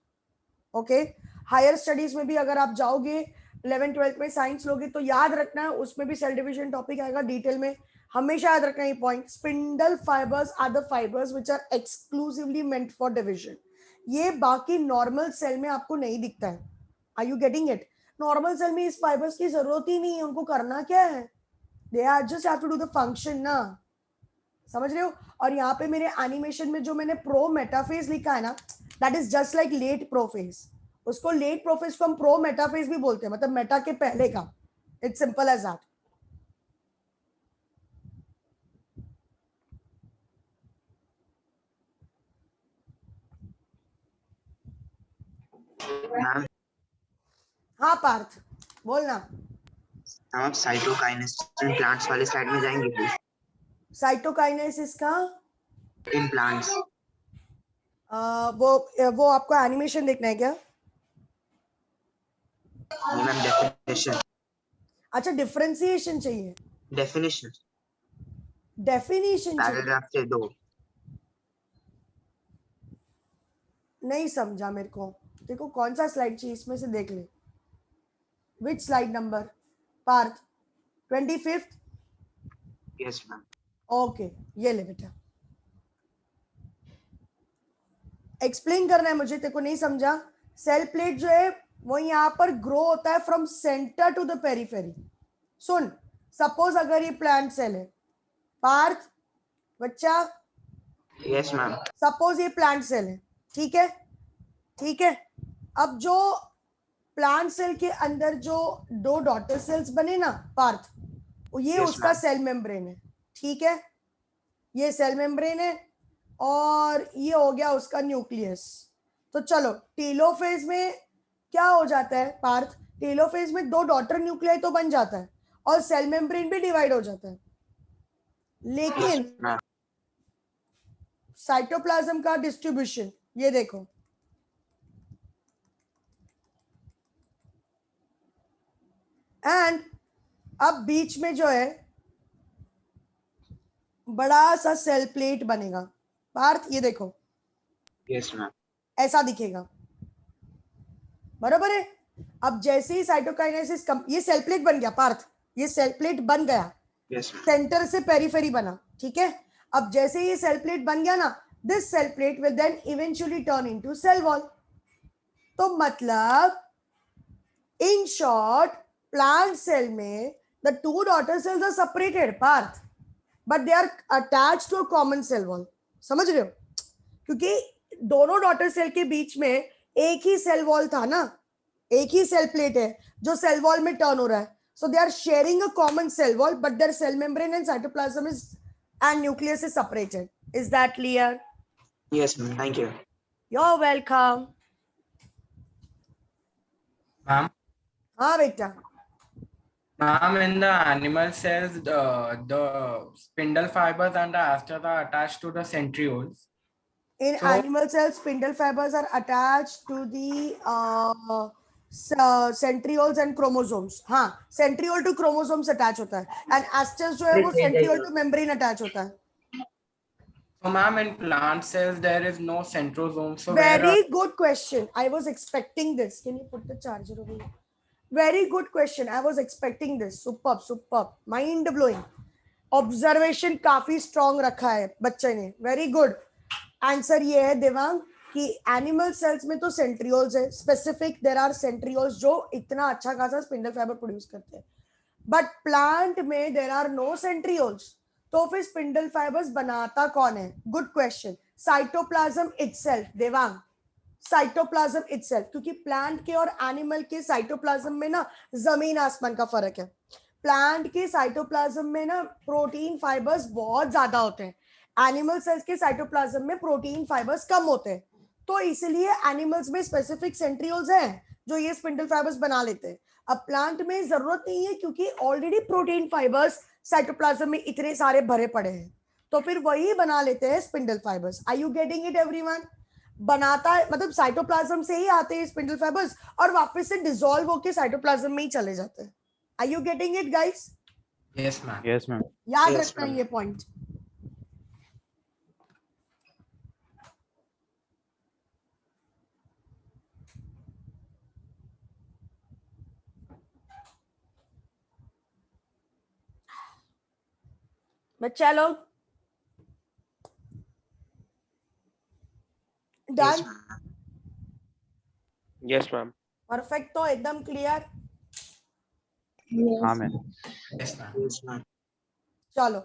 Okay. Higher studies में भी अगर आप जाओगे 11th 12th में science लोगे तो याद रखना, उसमें भी सेल डिविजन टॉपिक आएगा डिटेल में। हमेशा याद रखना ये point, spindle fibres are the fibres which are exclusively meant for division. ये बाकी नॉर्मल सेल में आपको नहीं दिखता है. Are you getting it? Normal cell में इस फाइबर्स की जरूरत ही नहीं है, उनको करना क्या है, they are just have to do the function ना. समझ रहे हो? और यहाँ पे मेरे एनिमेशन में जो मैंने प्रो मेटाफेज लिखा है ना, that is just like late prophase. उसको लेट प्रोफेज को हम प्रो मेटाफेज भी बोलते हैं, मतलब मेटा के पहले का. It's simple as that.
Ma'am
हाँ पार्थ बोलना.
आप साइटोकाइनेसिस इन प्लांट्स वाले स्लाइड में जाएंगे प्लीज.
साइटोकाइनेसिस का
इन प्लांट्स.
वो आपको एनिमेशन देखना है क्या?
Ma'am definition.
अच्छा डिफरेंशिएशन चाहिए,
डेफिनेशन
डेफिनेशन चाहिए.
पैराग्राफ से 2.
नहीं समझा मेरे को. देखो कौन सा स्लाइड चाहिए इसमें से देख ले. Which slide number Parth? 25th.
Yes ma'am.
Okay ये ले बेटा. एक्सप्लेन करना है मुझे, तेरे को नहीं समझा. सेल प्लेट जो है वो यहाँ पर ग्रो होता है from centre to the periphery. सुन, सपोज अगर ये प्लांट सेल है पार्थ बच्चा,
यस मैम.
सपोज ये प्लांट सेल है, ठीक है, ठीक है. अब जो प्लांट सेल के अंदर जो 2 डॉटर सेल्स बने ना पार्थ, ये
Yes,
उसका
ma'am.
सेल मेम्ब्रेन है. ठीक है, ये सेल मेम्ब्रेन है और ये हो गया उसका न्यूक्लियस. तो चलो टेलोफेज में क्या हो जाता है पार्थ? टेलोफेज में 2 डॉटर न्यूक्लियाई तो बन जाता है और सेल मेम्ब्रेन भी डिवाइड हो जाता है. लेकिन
मैम.
साइटोप्लाज्म का डिस्ट्रीब्यूशन ये देखो, एंड अब बीच में जो है बड़ा सा सेल प्लेट बनेगा पार्थ. ये देखो
यस मैम.
ऐसा दिखेगा, बराबर है. अब जैसे ही साइटोकाइनेसिस ये सेल प्लेट बन गया पार्थ, ये सेल प्लेट बन गया,
यस मैम.
सेंटर से पेरिफेरी बना. ठीक है, अब जैसे ही ये सेल प्लेट बन गया ना, this cell plate will then eventually turn into cell wall. तो मतलब इन शॉर्ट प्लांट सेल में the 2 daughter cells are separated Parth, but they are attached to a common cell wall. समझ रहे हो? क्योंकि दोनों डॉटर सेल के बीच में एक ही सेल वॉल था ना, एक ही सेल प्लेट है जो सेल वॉल में टर्न हो रहा है. So they are sharing a common cell wall, but their cell membrane and cytoplasm is and nucleus is separated. Is that clear?
Yes ma'am. Thank you.
You're welcome.
Ma'am,
हाँ बेटा.
ma'am, in the animal cells, the spindle fibers and the asters are attached to the centrioles.
In
So-
animal cells, spindle fibers are attached to the centrioles and chromosomes. हाँ, centriole to chromosomes attach होता है, and asters जो है वो centriole to membrane attach होता है.
So, ma'am, in plant cells there is no centrosome. So where
Very
are,
good question. I was expecting this. Can you put the charger over here? Very good question. I was expecting this. Superb, superb. Mind blowing. Observation काफी strong रखा है बच्चे ने. Very good. Answer ये है देवांग कि animal cells में तो सेंट्रियोल्स है. स्पेसिफिक देयर आर सेंट्रियोल्स जो इतना अच्छा खासा स्पिंडल फाइबर प्रोड्यूस करते हैं. बट प्लांट में देयर आर नो सेंट्रियोल्स. तो फिर स्पिंडल फाइबर्स बनाता कौन है? Good question. Cytoplasm itself Devang, cytoplasm itself. क्योंकि प्लांट के और एनिमल के साइटोप्लाज्म में ना जमीन आसमान का फर्क है. प्लांट के साइटोप्लाज्म में ना प्रोटीन फाइबर्स बहुत ज्यादा होते हैं, एनिमल सेल्स के साइटोप्लाज्म में प्रोटीन फाइबर्स कम होते हैं. तो इसलिए एनिमल्स में स्पेसिफिक सेंट्रियोल्स हैं जो ये स्पिंडल फाइबर्स बना लेते हैं. अब प्लांट में जरूरत नहीं है क्योंकि ऑलरेडी प्रोटीन फाइबर्स साइटोप्लाज्म में इतने सारे भरे पड़े हैं, तो फिर वही बना लेते हैं spindle fibres. Are you getting it everyone? बनाता है मतलब साइटोप्लाज्म से ही आते हैं स्पिंडल फाइबर्स और वापस से डिसॉल्व होकर साइटोप्लाज्म में ही चले जाते हैं. Are you getting it guys?
yes, ma'am.
Yes, ma'am.
याद
Yes,
रखना
ma'am.
ये पॉइंट. बच्चा लोग
Yes
done.
Ma'am.
Yes, ma'am.
Perfect, तो एकदम clear.
Yes.
Amen.
Yes, ma'am.
Yes, ma'am.
चलो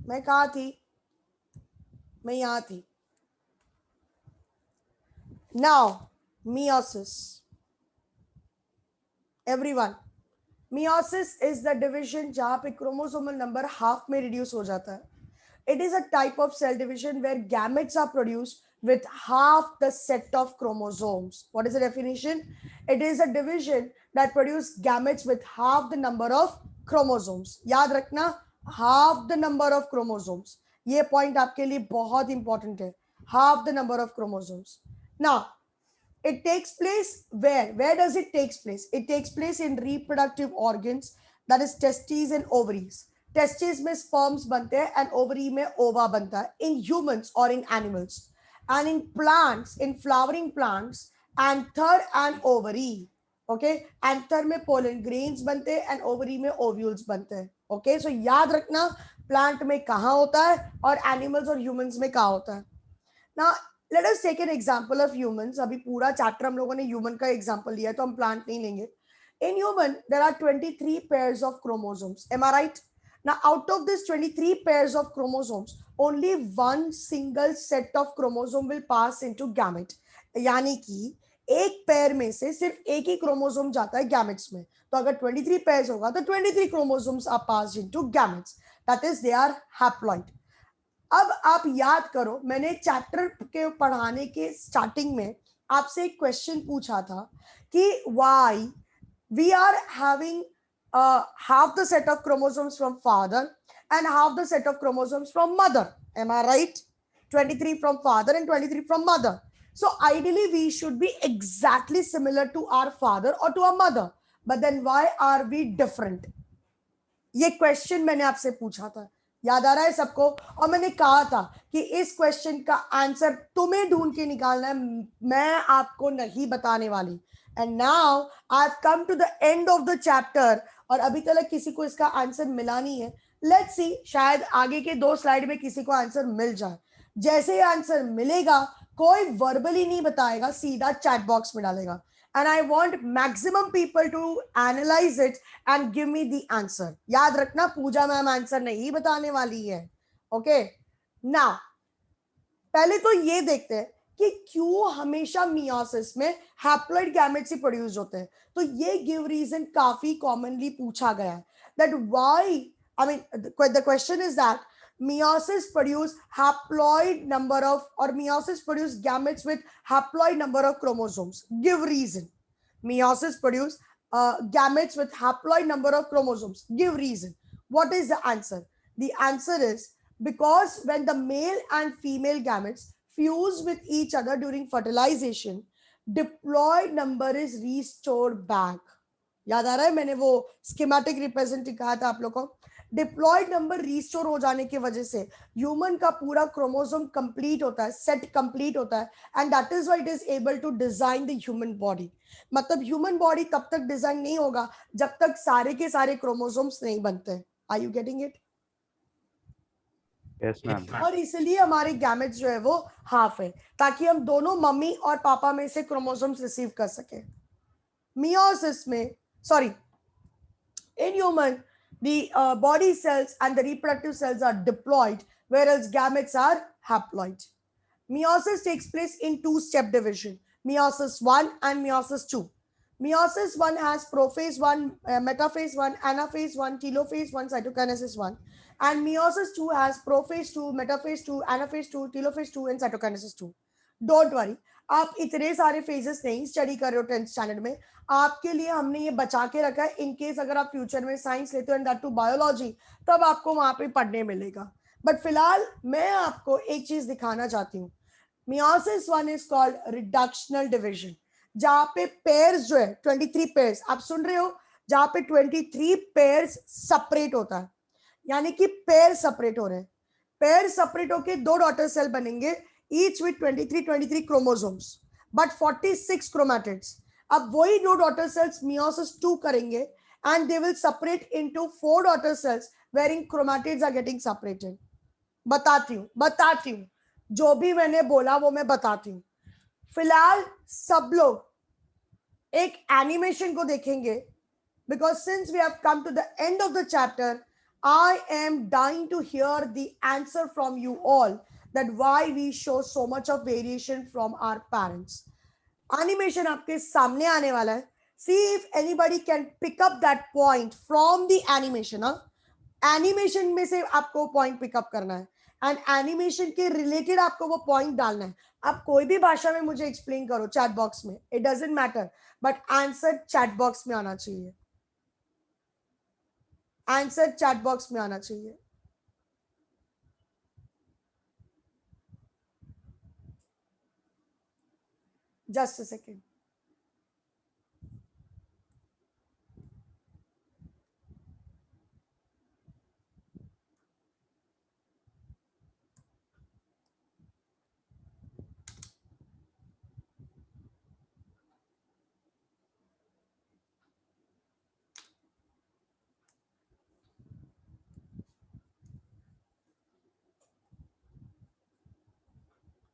मैं कहाँ थी? मैं यहाँ थी। Now meiosis, everyone, meiosis is the division जहाँ पे chromosomal number half में reduce हो जाता है. It is a type of cell division where gametes are produced with half the set of chromosomes. What is the definition? It is a division that produces gametes with half the number of chromosomes. याद रखना, half the number of chromosomes. ये point आपके लिए बहुत important है. Half the number of chromosomes. Now, it takes place where? Where does it takes place? It takes place in reproductive organs, that is testes and ovaries. Testes में sperms बनते हैं and ovary में ova बनता है in humans or in animals. And in plants, in flowering plants, anther and ovary. Okay, anther में pollen grains बनते हैं and ovary में ovules बनते हैं. Okay, so याद रखना plant में कहाँ होता है और animals और humans में कहाँ होता है. Now let us take an example of humans. अभी पूरा चैप्टर हम लोगों ने ह्यूमन का एग्जांपल लिया है तो हम प्लांट नहीं लेंगे. In human there are 23 pairs of chromosomes. Am I right? Now out of this 23 pairs of chromosomes, only one single set of chromosome will pass into gamete. यानी कि एक पेयर में से सिर्फ एक ही क्रोमोसोम जाता है गैमेट्स में. तो अगर 23 पेयर्स होगा तो 23 chromosomes are passed into gametes. That is, they are haploid. अब आप याद करो, मैंने चैप्टर के पढ़ाने के स्टार्टिंग में आपसे एक क्वेश्चन पूछा था कि why we are having half the set of chromosomes from father and half the set of chromosomes from mother. Am I right? 23 from father and 23 from mother. So ideally we should be exactly similar to our father or to our mother. But then why are we different? ये question मैंने आपसे पूछा था, याद आ रहा है सबको? और मैंने कहा था कि इस क्वेश्चन का आंसर तुम्हें ढूंढ के निकालना है, मैं आपको नहीं बताने वाली. And now I have come to the end of the chapter और अभी तक किसी को इसका आंसर मिला नहीं है. लेट्स सी, शायद आगे के 2 स्लाइड में किसी को आंसर मिल जाए. जैसे ही आंसर मिलेगा कोई वर्बली नहीं बताएगा, सीधा चैट बॉक्स में डालेगा. And I want maximum people to analyze it and give me the answer. याद रखना, पूजा मैम आंसर नहीं बताने वाली है. Okay? Now, पहले तो ये देखते हैं कि क्यों हमेशा मियोसिस में हैप्लॉइड गैमेट्स ही प्रोड्यूस होते हैं. तो ये गिव रीजन काफी कॉमनली पूछा गया है. That why, I mean, the question is that meiosis produce haploid number of, or meiosis produce gametes with haploid number of chromosomes. Give reason. Meiosis produce gametes with haploid number of chromosomes. Give reason. What is the answer? The answer is because when the male and female gametes fuse with each other during fertilization, diploid number is restored back. याद आ रहा है, मैंने वो schematic represent कहा था आप लोग को. डिप्लॉयड नंबर रिस्टोर हो जाने की वजह से ह्यूमन का पूरा क्रोमोसोम कंप्लीट होता है, सेट कंप्लीट होता है, and that is why it is able to design the human body. मतलब ह्यूमन बॉडी तब तक डिजाइन नहीं होगा जब तक सारे के सारे क्रोमोसोम्स नहीं बनते. Are you getting it?
Yes, ma'am.
और इसलिए हमारे गैमेट्स जो है वो हाफ है, ताकि हम दोनों मम्मी और पापा में से क्रोमोसोम्स रिसीव कर सके. मियोसिस में, sorry, in human, the body cells and the reproductive cells are diploid, whereas gametes are haploid. Meiosis takes place in 2-step division, meiosis 1 and meiosis 2. Meiosis 1 has prophase 1, metaphase 1, anaphase 1, telophase 1, cytokinesis 1. And meiosis 2 has prophase 2, metaphase 2, anaphase 2, telophase 2, and cytokinesis 2. Don't worry, आप इतने सारे phases नहीं study कर रहे हो 10th standard में. आपके लिए हमने ये बचा के रखा है इन केस अगर आप फ्यूचर में साइंस लेते हो एंड दैट टू बायोलॉजी, तब आपको वहां पे पढ़ने मिलेगा. बट फिलहाल मैं आपको एक चीज दिखाना चाहती हूँ. Meiosis 1 is called reductional division, जहाँ पे पेयर्स जो है 23 पेयर्स, आप सुन रहे हो, जहाँ पे 23 पेयर्स सेपरेट होता है, यानी कि पेयर सेपरेट हो रहे हैं. पेयर सेपरेट होके 2 डॉटर सेल बनेंगे, each with 23 chromosomes but 46 chromatids. अब वही 2 डॉटर सेल्स meiosis 2 करेंगे and they will separate into 4 daughter cells wherein chromatids are getting separated. बताती हूँ जो भी मैंने बोला वो मैं बताती हूँ. फिलहाल सब लोग एक एनिमेशन को देखेंगे because since we have come to the end of the chapter, I am dying to hear the answer from you all that why we show so much of variation from our parents. Animation आपके सामने आने वाला है. See if anybody can pick up that point from the animation. Animation में से आपको point pick up करना है and animation के related आपको वो point डालना है. आप कोई भी भाषा में मुझे explain करो chat box में, it doesn't matter, but answer chat box में आना चाहिए. आंसर चैट बॉक्स में आना चाहिए. Just a second.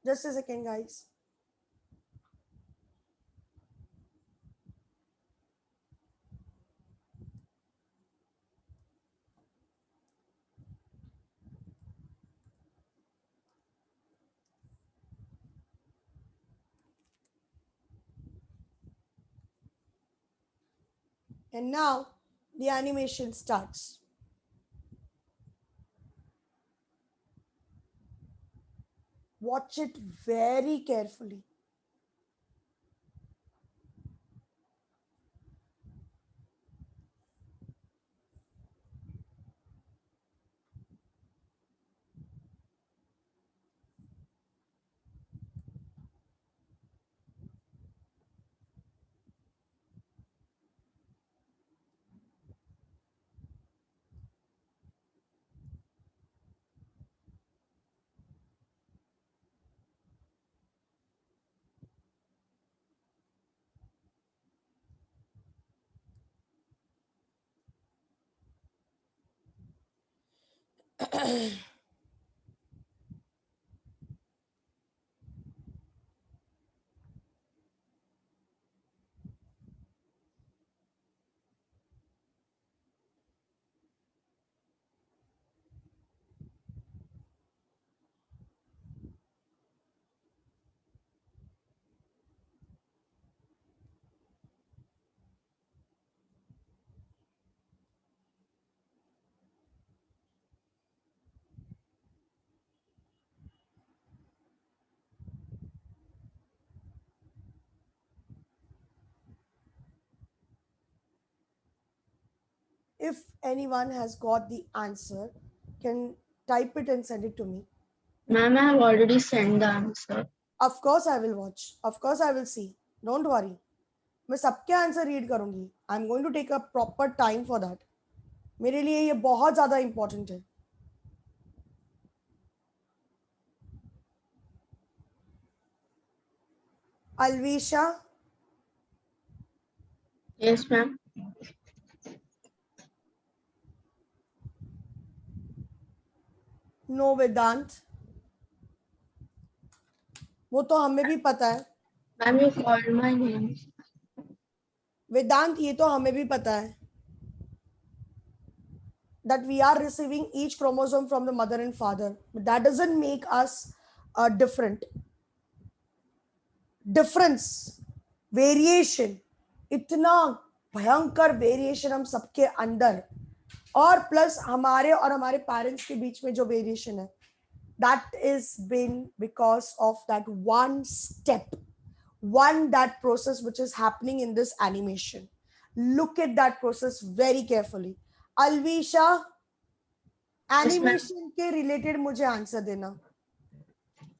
Just a second, guys. And now the animation starts. Watch it very carefully. If anyone has got the answer, can type it and send it to me.
Ma'am, I have already sent the answer.
Of course I will watch. Of course I will see. Don't worry. मैं सबके answer read करूंगी. I am going to take a proper time for that. मेरे लिए ये बहुत ज्यादा important है. Alvisha,
Yes, ma'am.
no Vedant. वो तो हमें भी पता है.
Ma'am, you called my name.
वेदांत ये तो हमें भी पता है that we are receiving each chromosome from the mother and father, but that doesn't make us different. Difference, variation, इतना भयंकर वेरिएशन हम सबके अंदर, और प्लस हमारे और हमारे पेरेंट्स के बीच में जो वेरिएशन है, that is been because of that one step, that process which is happening in this animation. Look at that process very carefully. Alvisha, animation के related मुझे आंसर देना.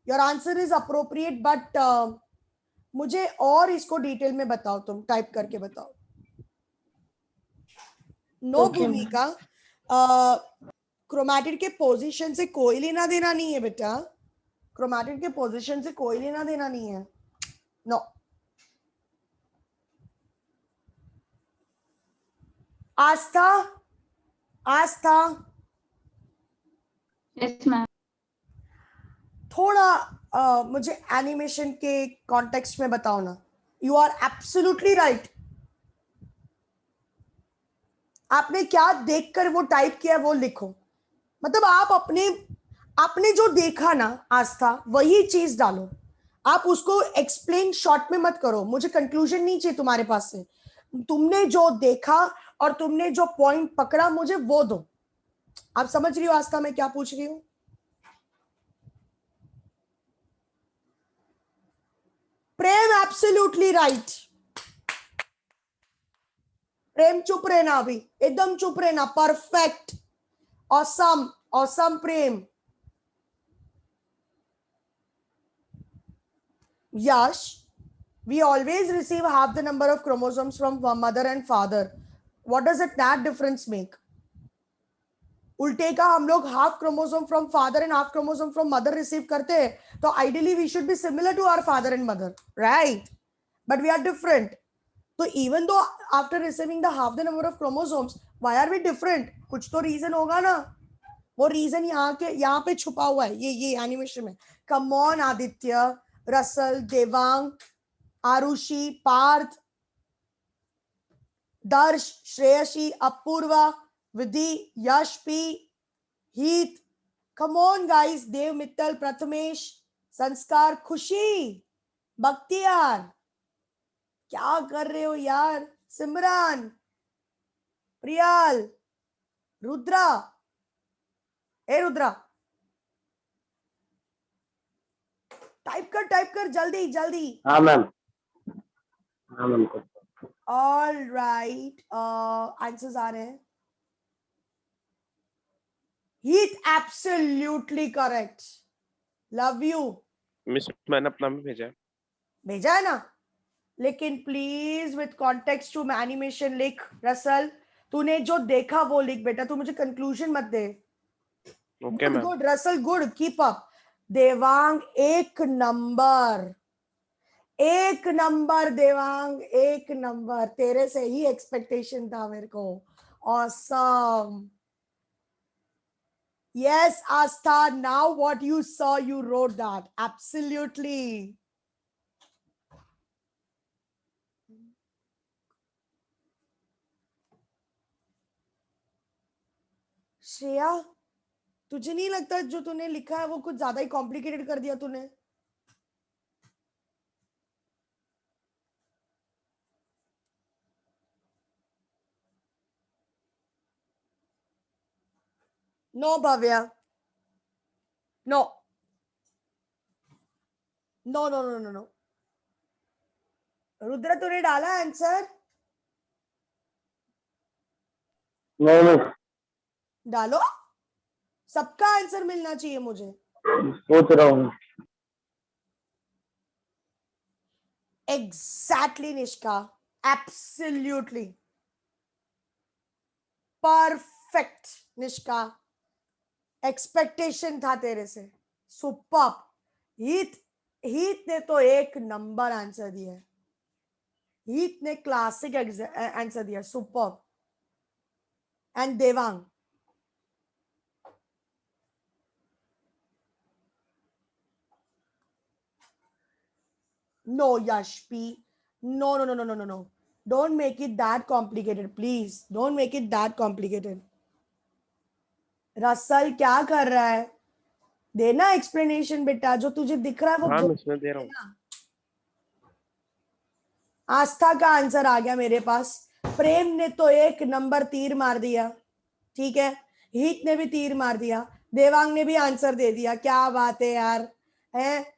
Your answer is appropriate, but मुझे और इसको detail में बताओ. तुम type करके बताओ. नो भूमिका, क्रोमैटिड के पोजीशन से कोई लेना देना नहीं है बेटा. क्रोमैटिड के पोजीशन से कोई लेना देना नहीं है. नो. आस्था, आस्था,
Yes, ma'am.
थोड़ा मुझे एनिमेशन के कॉन्टेक्स्ट में बताओ ना. You are absolutely right. आपने क्या देखकर वो टाइप किया वो लिखो. मतलब आप आपने जो देखा ना आस्था, वही चीज डालो. आप उसको एक्सप्लेन शॉर्ट में मत करो. मुझे कंक्लूजन नहीं चाहिए तुम्हारे पास से. तुमने जो देखा और तुमने जो पॉइंट पकड़ा मुझे वो दो. आप समझ रही हो आस्था मैं क्या पूछ रही हूं? प्रेम एब्सोल्युटली राइट. प्रेम चुप रहना, अभी एकदम चुप रहना. Perfect, awesome, awesome Prem. Yash, we always receive half the number of chromosomes from mother and father. What does that difference make? उल्टे का हम लोग half chromosome from father and half chromosome from mother receive करते हैं, तो ideally we should be similar to our father and mother, right? But we are different. तो even though after receiving the half the number of chromosomes, why are we different? कुछ तो reason होगा ना. वो reason यहाँ पे छुपा हुआ है, ये एनिमेशन में. Come on Aditya, Russell, Devang, Arushi, Parth, Darsh, Shreyasi, Apurva, Vidhi, यशपी, Heet. Come on guys. Dev, Mittal, Prathamesh, Sanskar, Khushi, Bakhtiyar. क्या कर रहे हो यार? सिमरन, प्रियाल, रुद्रा. ए रुद्रा, टाइप कर जल्दी जल्दी.
हाँ मैम. हाँ मैम.
ऑल राइट, आंसर्स आ रहे हैं. Heet absolutely correct. Love you.
Miss मैंने अपना भी भेजा है.
भेजा है ना? लेकिन please with context to animation लिख. रसल, तूने जो देखा वो लिख बेटा. तू मुझे कंक्लूजन मत दे.
Okay ma'am.
Good Russell, good. Keep up. Devang एक नंबर, एक नंबर. देवांग एक नंबर. तेरे से ही एक्सपेक्टेशन था मेरे को. Awesome. Yes, Astha, now what you saw, you wrote that. Absolutely. Shreya, तुझे नहीं लगता जो तूने लिखा है वो कुछ ज्यादा ही कॉम्प्लिकेटेड कर दिया तूने? No Bhavya, no no no no no no. Rudra, तूने डाला आंसर?
नहीं
डालो. सबका आंसर मिलना चाहिए मुझे.
सोच रहा हूँ.
Exactly, Nishka. Absolutely. Perfect, Nishka. Expectation था तेरे से. सुपर. हीत ने तो एक नंबर आंसर दिया. हीत ने क्लासिक आंसर दिया. Super. And Devang, no Yashpi, no no no no no no no. Don't make it that complicated, please. Don't make it that complicated. Russell क्या कर रहा है? देना एक्सप्लेनेशन बेटा. जो तुझे दिख रहा है वो
हाँ मिस मैं दे रहा हूँ.
आस्था का आंसर आ गया मेरे पास. प्रेम ने तो एक नंबर तीर मार दिया. ठीक है, हीत ने भी तीर मार दिया. देवांग ने भी आंसर दे दिया. क्या बात है यार, है?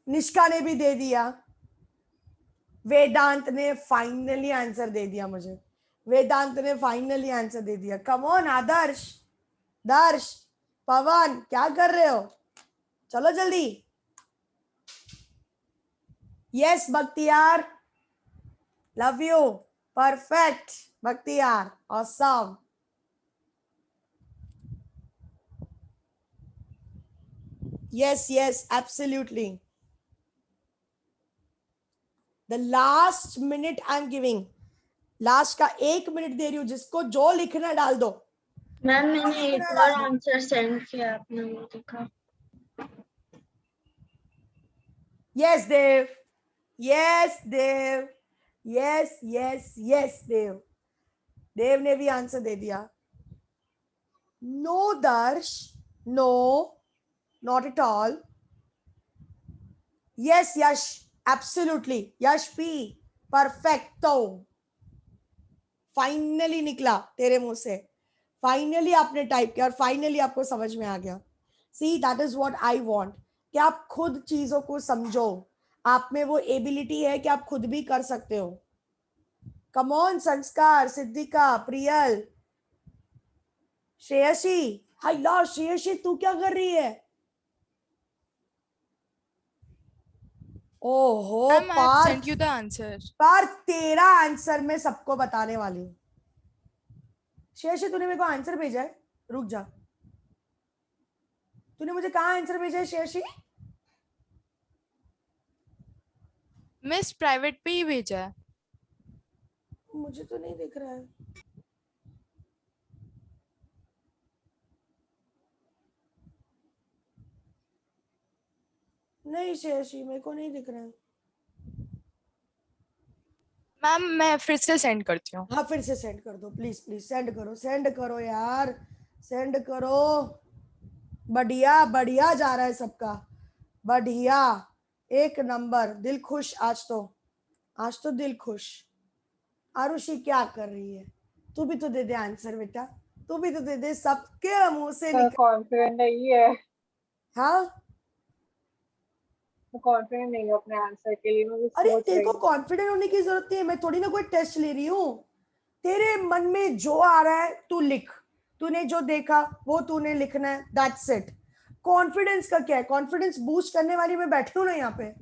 निष्का ने भी दे दिया. वेदांत ने फाइनली आंसर दे दिया मुझे. वेदांत ने फाइनली आंसर दे दिया. कम ऑन आदर्श, दर्श, पवन, क्या कर रहे हो? चलो जल्दी. Yes Bakhtiyar, love you. Perfect Bakhtiyar, awesome. Yes yes absolutely. The last minute I am giving, last का 1 मिनट दे रही हूँ, जिसको जो लिखना डाल दो।
मैम मैंने एक और आंसर सेंड किया, आपने वो देखा?
Yes Dev, yes Dev, yes yes yes Dev, Dev ने भी आंसर दे दिया। No Darsh, no, not at all. Yes Yash, absolutely, Yash P, perfecto. Finally निकला तेरे मुंह से, फाइनली आपने टाइप किया और फाइनली आपको समझ में आ गया। See that is what I want, कि आप खुद चीजों को समझो, आप में वो एबिलिटी है कि आप खुद भी कर सकते हो। कम ऑन संस्कार, सिद्धिका, प्रियल, श्रेयसी। हेलो श्रेयसी, तू क्या कर रही है? ओहो
Ma'am, I have
Partha,
sent you the answer.
पर तेरा आंसर मैं सबको बताने वाली हूँ। श्रेयसी तूने मेरे को आंसर भेजा है, रुक जा, तूने मुझे कहाँ आंसर भेजा है श्रेयसी?
मिस प्राइवेट पे ही भेजा है।
मुझे तो नहीं दिख रहा है। नहीं श्रेयसी, मेरे को नहीं दिख रहा है।
मैम मैं फिर से सेंड करती हूँ।
हाँ फिर से सेंड कर दो प्लीज, प्लीज सेंड करो यार, सेंड करो। बढ़िया बढ़िया जा रहा है सबका, बढ़िया, एक नंबर। दिल खुश आज तो दिल खुश। आरुषि क्या कर रही है? तू भी तो दे दे आंसर बेटा, तू भी तो दे दे, सबके मुंह से निकल।
कॉन्फिडेंट नहीं है,
हाँ
कॉन्फिडेंट नहीं हूँ अपने आंसर के लिए, मैं भी
अरे
सोच
तेरे
रही
को
हूँ।
कॉन्फिडेंट होने की जरूरत नहीं है, मैं थोड़ी ना कोई टेस्ट ले रही हूँ। तेरे मन में जो आ रहा है तू लिख, तूने जो देखा वो तूने लिखना है, दैट्स इट। कॉन्फिडेंस का क्या है? कॉन्फिडेंस बूस्ट करने वाली मैं बैठी हूँ ना यहाँ पे।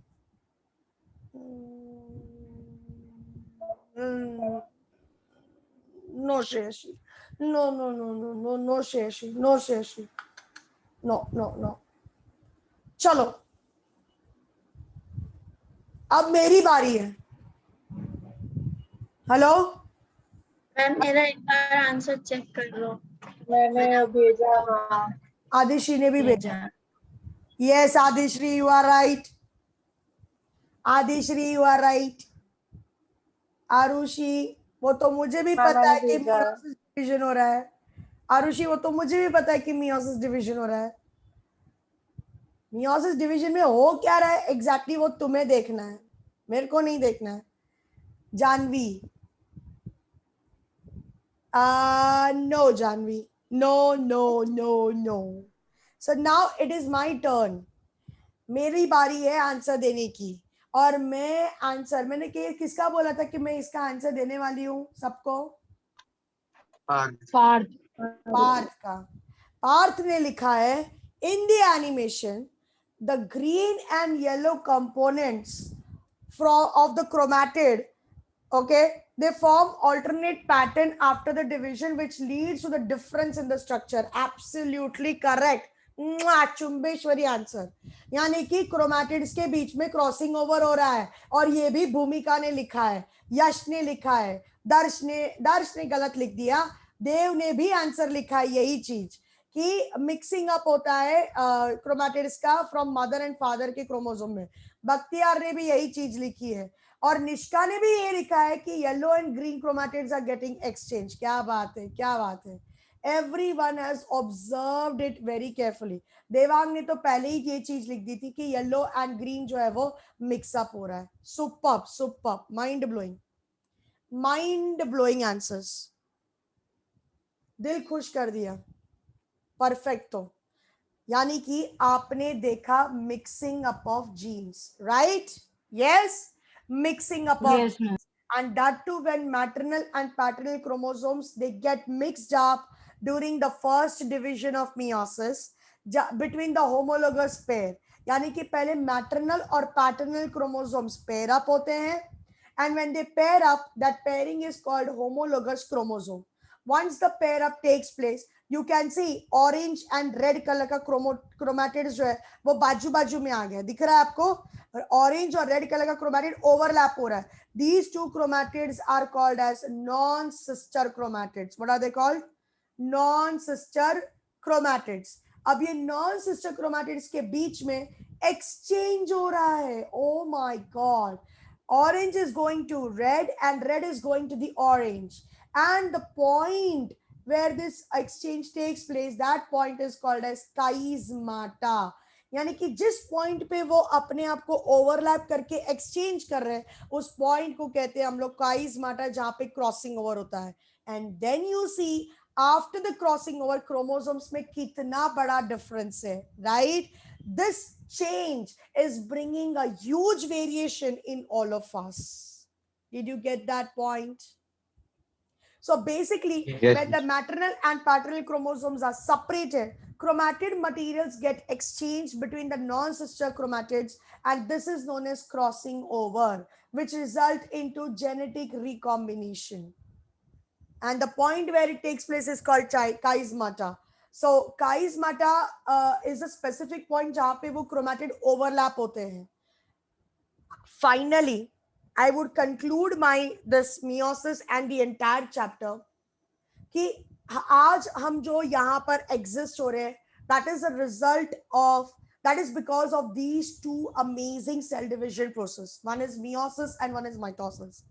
No Shreyasi, no no no no no no Shreyasi, no Shreyasi, no no no. चलो अब मेरी बारी है। हेलो
मैम मेरा एक बार आंसर चेक कर लो।
मैंने भेजा, हाँ
आदिश्री ने भी भेजा। Yes Adishree, you are right. Adishree you are right. Arushi वो तो मुझे भी
हाँ
पता
मैंने
है कि
भेजा।
मियोसिस डिवीजन हो रहा है। आरुषि वो तो मुझे भी पता है कि मियोसिस डिवीजन हो रहा है। मियोसिस डिवीजन में हो क्या रहा है एग्जैक्टली वो तुम्हें देखना है, मेरे को नहीं देखना है। Janvi, no Janvi, no no no no. So now it is my turn, मेरी बारी है आंसर देने की। और मैं आंसर, मैंने किसका बोला था कि मैं इसका आंसर देने वाली हूँ सबको?
पार्थ।
पार्थ का। पार्थ ने लिखा है in the animation the green and yellow components of the chromatid, okay, they form alternate pattern after the division which leads to the difference in the structure. Absolutely correct. Chumbeshwari answer. यानी कि क्रोमैटिड्स के बीच में crossing over हो रहा है, और ये भी भूमिका ने लिखा है, यश ने लिखा है, दर्श ने गलत लिख दिया, देव ने भी आंसर लिखा है यही चीज कि मिक्सिंग अप होता है क्रोमैटिड्स का फ्रॉम मदर एंड फादर के क्रोमोसोम में। बख्तियार ने भी यही चीज लिखी है, और निष्का ने भी ये लिखा है कि yellow and green chromatids are getting exchange. क्या बात है, क्या बात है। Everyone has observed it very carefully. Devang ने तो पहले ही ये चीज लिख दी थी कि येलो एंड ग्रीन जो है वो मिक्सअप हो रहा है। Superb superb, mind blowing answers, दिल खुश कर दिया। परफेक्ट। तो यानी कि आपने देखा mixing up of genes, right? Yes, mixing up of
Yes, ma'am.
and that too when maternal and paternal chromosomes they get mixed up during the first division of meiosis between the homologous pair. यानी कि पहले maternal और paternal chromosomes pair up होते हैं, and when they pair up, that pairing is called homologous chromosome. Once the pair up takes place, you can see orange and red colour का chromatids जो है वो बाजू बाजू में आ गया, दिख रहा है आपको? ऑरेंज और रेड कलर का क्रोमैटिड ओवरलैप हो रहा है. These two chromatids are called as non-sister chromatids. What are they called? Non-sister chromatids. अब ये non-sister chromatids के बीच में exchange हो रहा है. Oh my God! Orange is going to red and red is going to the orange. And the point where this exchange takes place, that point is called as charismata. यानी कि जिस point पे वो अपने आप को ओवरलैप करके exchange कर रहे हैं उस पॉइंट को कहते हैं हम लोग काइज़माटा, जहां पे क्रॉसिंग ओवर होता है. And then you see after the crossing over chromosomes में कितना बड़ा डिफरेंस है, right? This change is bringing a huge variation in all of us. Did you get that point? So basically,
Yes.
when the maternal and paternal chromosomes are separated, chromatid materials get exchanged between the non-sister chromatids, and this is known as crossing over, which result into genetic recombination. And the point where it takes place is called charismata. So charismata is a specific point जहाँ पे वो chromatid overlap होते हैं. Finally, I would conclude this meiosis and the entire chapter कि आज हम जो यहाँ पर exist हो रहे हैं, that is a result of, that is because of these two amazing cell division process. One is meiosis and one is mitosis.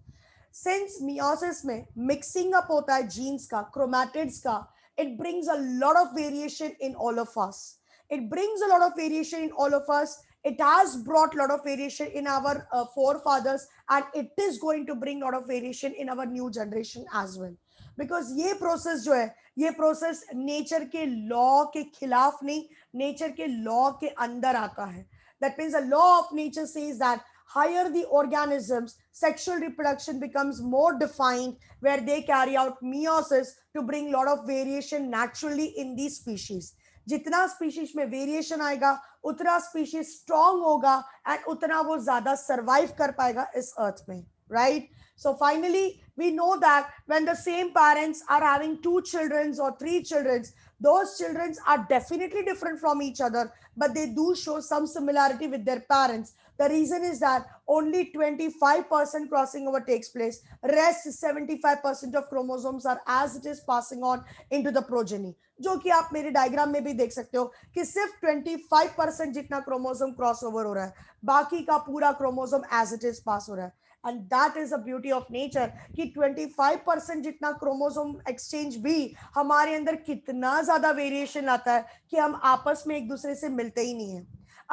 Since meiosis में mixing up होता है genes का, chromatids का, it brings a lot of variation in all of us. It brings a lot of variation in all of us. It has brought a lot of variation in our forefathers, and it is going to bring a lot of variation in our new generation as well. Because ये process जो है, ये process nature के law के खिलाफ नहीं, nature के law के अंदर आता है. That means the law of nature says that higher the organisms, sexual reproduction becomes more defined, where they carry out meiosis to bring a lot of variation naturally in these species. जितना species में variation आएगा उतना species strong होगा and उतना वो ज्यादा survive कर पाएगा इस अर्थ में, right? So finally, we know that when the same parents are having 2 children or 3 children, those children are definitely different from each other, but they do show some similarity with their parents. The reason is that only 25% crossing over takes place. Rest 75% of chromosomes are as it is passing on into the progeny. जो कि आप मेरे diagram में भी देख सकते हो कि सिर्फ 25% जितना क्रोमोसोम क्रॉस ओवर हो रहा है, बाकी का पूरा chromosome as it is pass हो रहा है. And that is a beauty of nature कि 25% जितना क्रोमोसोम एक्सचेंज भी हमारे अंदर कितना ज्यादा वेरिएशन लाता है कि हम आपस में एक दूसरे से मिलते ही नहीं है.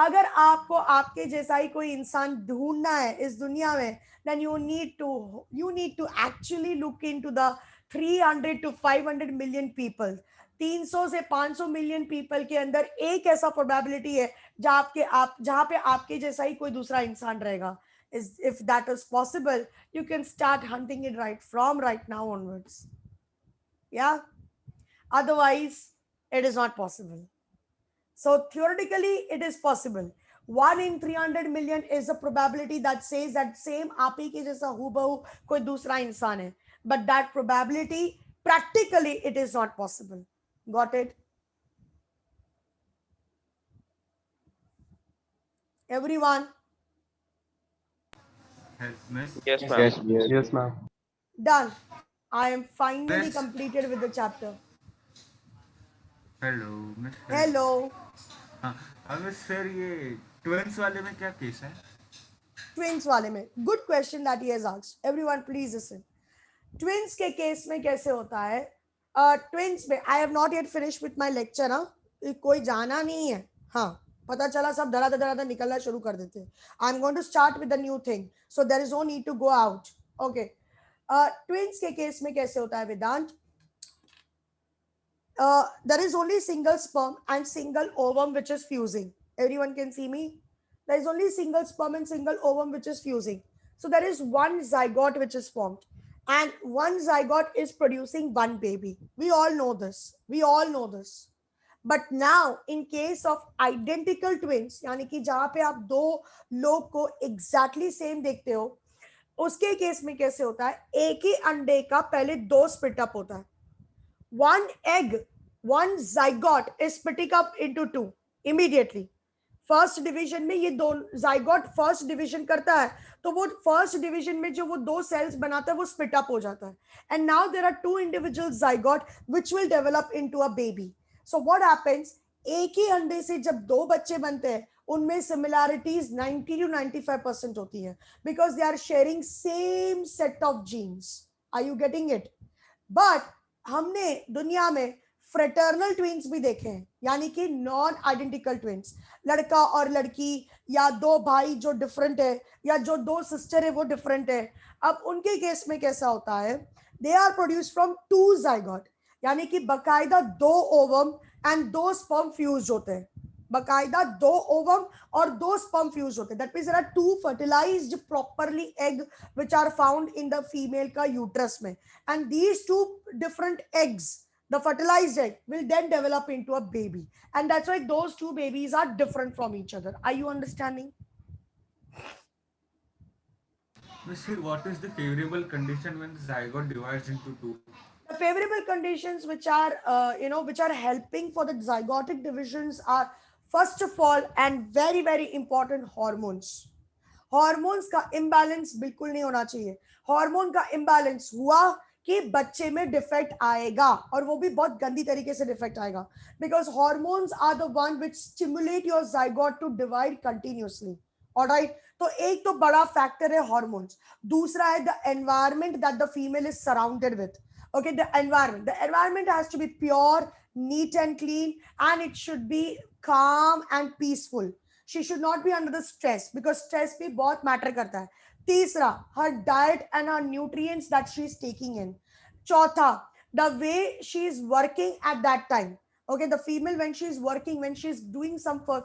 अगर आपको आपके जैसा ही कोई इंसान ढूंढना है इस दुनिया में, then you need to actually look into the 300 to 500 million people. 300 से 500 मिलियन पीपल के अंदर एक ऐसा प्रोबेबिलिटी है जहां पे आपके जैसा ही कोई दूसरा इंसान रहेगा. If that is possible, you can start hunting it right now onwards. Yeah. Otherwise, it is not possible. So theoretically, it is possible. 1 in 300 million is a probability that says that same आप ही के जैसा हूबहू कोई दूसरा इंसान है. But that probability, practically, it is not possible. Got it? Everyone?
Miss?
Yes, ma'am.
Yes, ma'am.
Done. I am finally
Yes.
completed with the chapter.
Hello, Miss.
Hello.
हाँ, अब मिस फिर ये ट्विंस वाले में क्या केस है?
Twins वाले में. Good question that he has asked. Everyone, please listen. Twins के केस में कैसे होता है? Twins में I have not yet finished with my lecture. हाँ, कोई जाना नहीं है. हाँ, पता चला सब धड़ा निकलना शुरू कर देते हैं. I'm going to start with the new thing, so there is no need to go out. Okay. Twins के केस में कैसे होता है वेदांत? There is only single sperm and single ovum which is fusing. Everyone can see me? There is only single sperm and single ovum which is fusing. So there is one zygote which is formed, and one zygote is producing one baby. We all know this. We all know this. But now in case of identical twins, यानी कि जहाँ पे आप दो लोग को exactly same देखते हो, उसके केस में कैसे होता है? एक ही अंडे का पहले 2 स्प्लिट अप होता है. One egg one zygote is splitting up into two immediately. First division में ये दो जाइगोट फर्स्ट डिवीजन करता है, तो वो फर्स्ट डिवीजन में जो वो दो सेल्स बनाता है वो स्प्लिट अप हो जाता है. And now there are two individual zygote which will develop into a baby. So what happens, एक ही अंडे से जब दो बच्चे बनते हैं उनमें सिमिलैरिटीज 90 to 95% होती है, because they are sharing same set of genes. Are you getting it? But हमने दुनिया में फ्रेटर्नल ट्विंस भी देखे हैं, यानी कि नॉन आइडेंटिकल ट्विंस, लड़का और लड़की या दो भाई जो डिफरेंट है या जो दो सिस्टर है वो डिफरेंट है. अब उनके केस में कैसा होता है, they are produce from two zygote, यानी कि बकायदा दो ओवम एंड दो स्पर्म फ्यूज होते हैं, बकायदा दो ओवम और दो स्पर्म फ्यूज होते हैं. That means there are two fertilized properly egg which are found in the female का यूट्रस में, and these two different eggs, the fertilized egg, will then develop into a baby, and that's why those two babies are different from each other. Are you understanding?
Sir, what is the favorable condition when the zygote divides into two?
The favorable conditions which are which are helping for the zygotic divisions are, first of all and very very important, hormones. Hormones का imbalance बिल्कुल नहीं होना चाहिए. Hormone का imbalance हुआ कि बच्चे में डिफेक्ट आएगा, और वो भी बहुत गंदी तरीके से डिफेक्ट आएगा, because hormones are the one which stimulate your zygote to divide continuously. Alright, तो एक तो बड़ा फैक्टर है हॉर्मोन्स. दूसरा है the environment that the female is surrounded with. Okay, the environment has to be pure, neat and clean, and it should be calm and peaceful. She should not be under the stress, because stress भी बहुत matter करता है. तीसरा, her diet and her nutrients that she is taking in. चौथा, the way she is working at that time. Okay, the female when she is working, when she is doing some for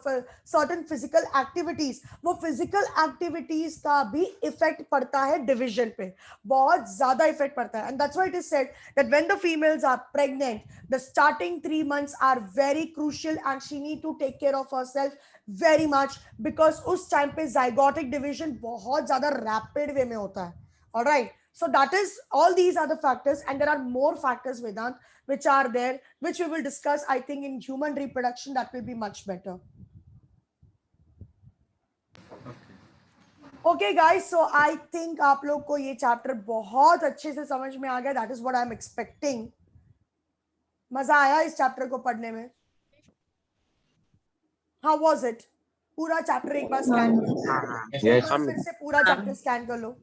certain physical activities, वो physical activities का भी effect पड़ता है division पे, बहुत ज़्यादा effect पड़ता है. And that's why it is said that when the females are pregnant, the starting 3 months are very crucial, and she need to take care of herself very much, because उस time पे zygotic division बहुत ज़्यादा rapid way में होता है. All right. So that is, all these are the factors, and there are more factors, Vedant, which are there, which we will discuss, I think, in human reproduction. That will be much better. Okay, guys. So I think आप लोग को ये chapter बहुत अच्छे से समझ में आ गया. That is what I am expecting. मजा आया इस chapter को पढ़ने में? How was it? पूरा chapter एक बार scan कर लो.
Yes.
फिर से पूरा chapter scan कर लो.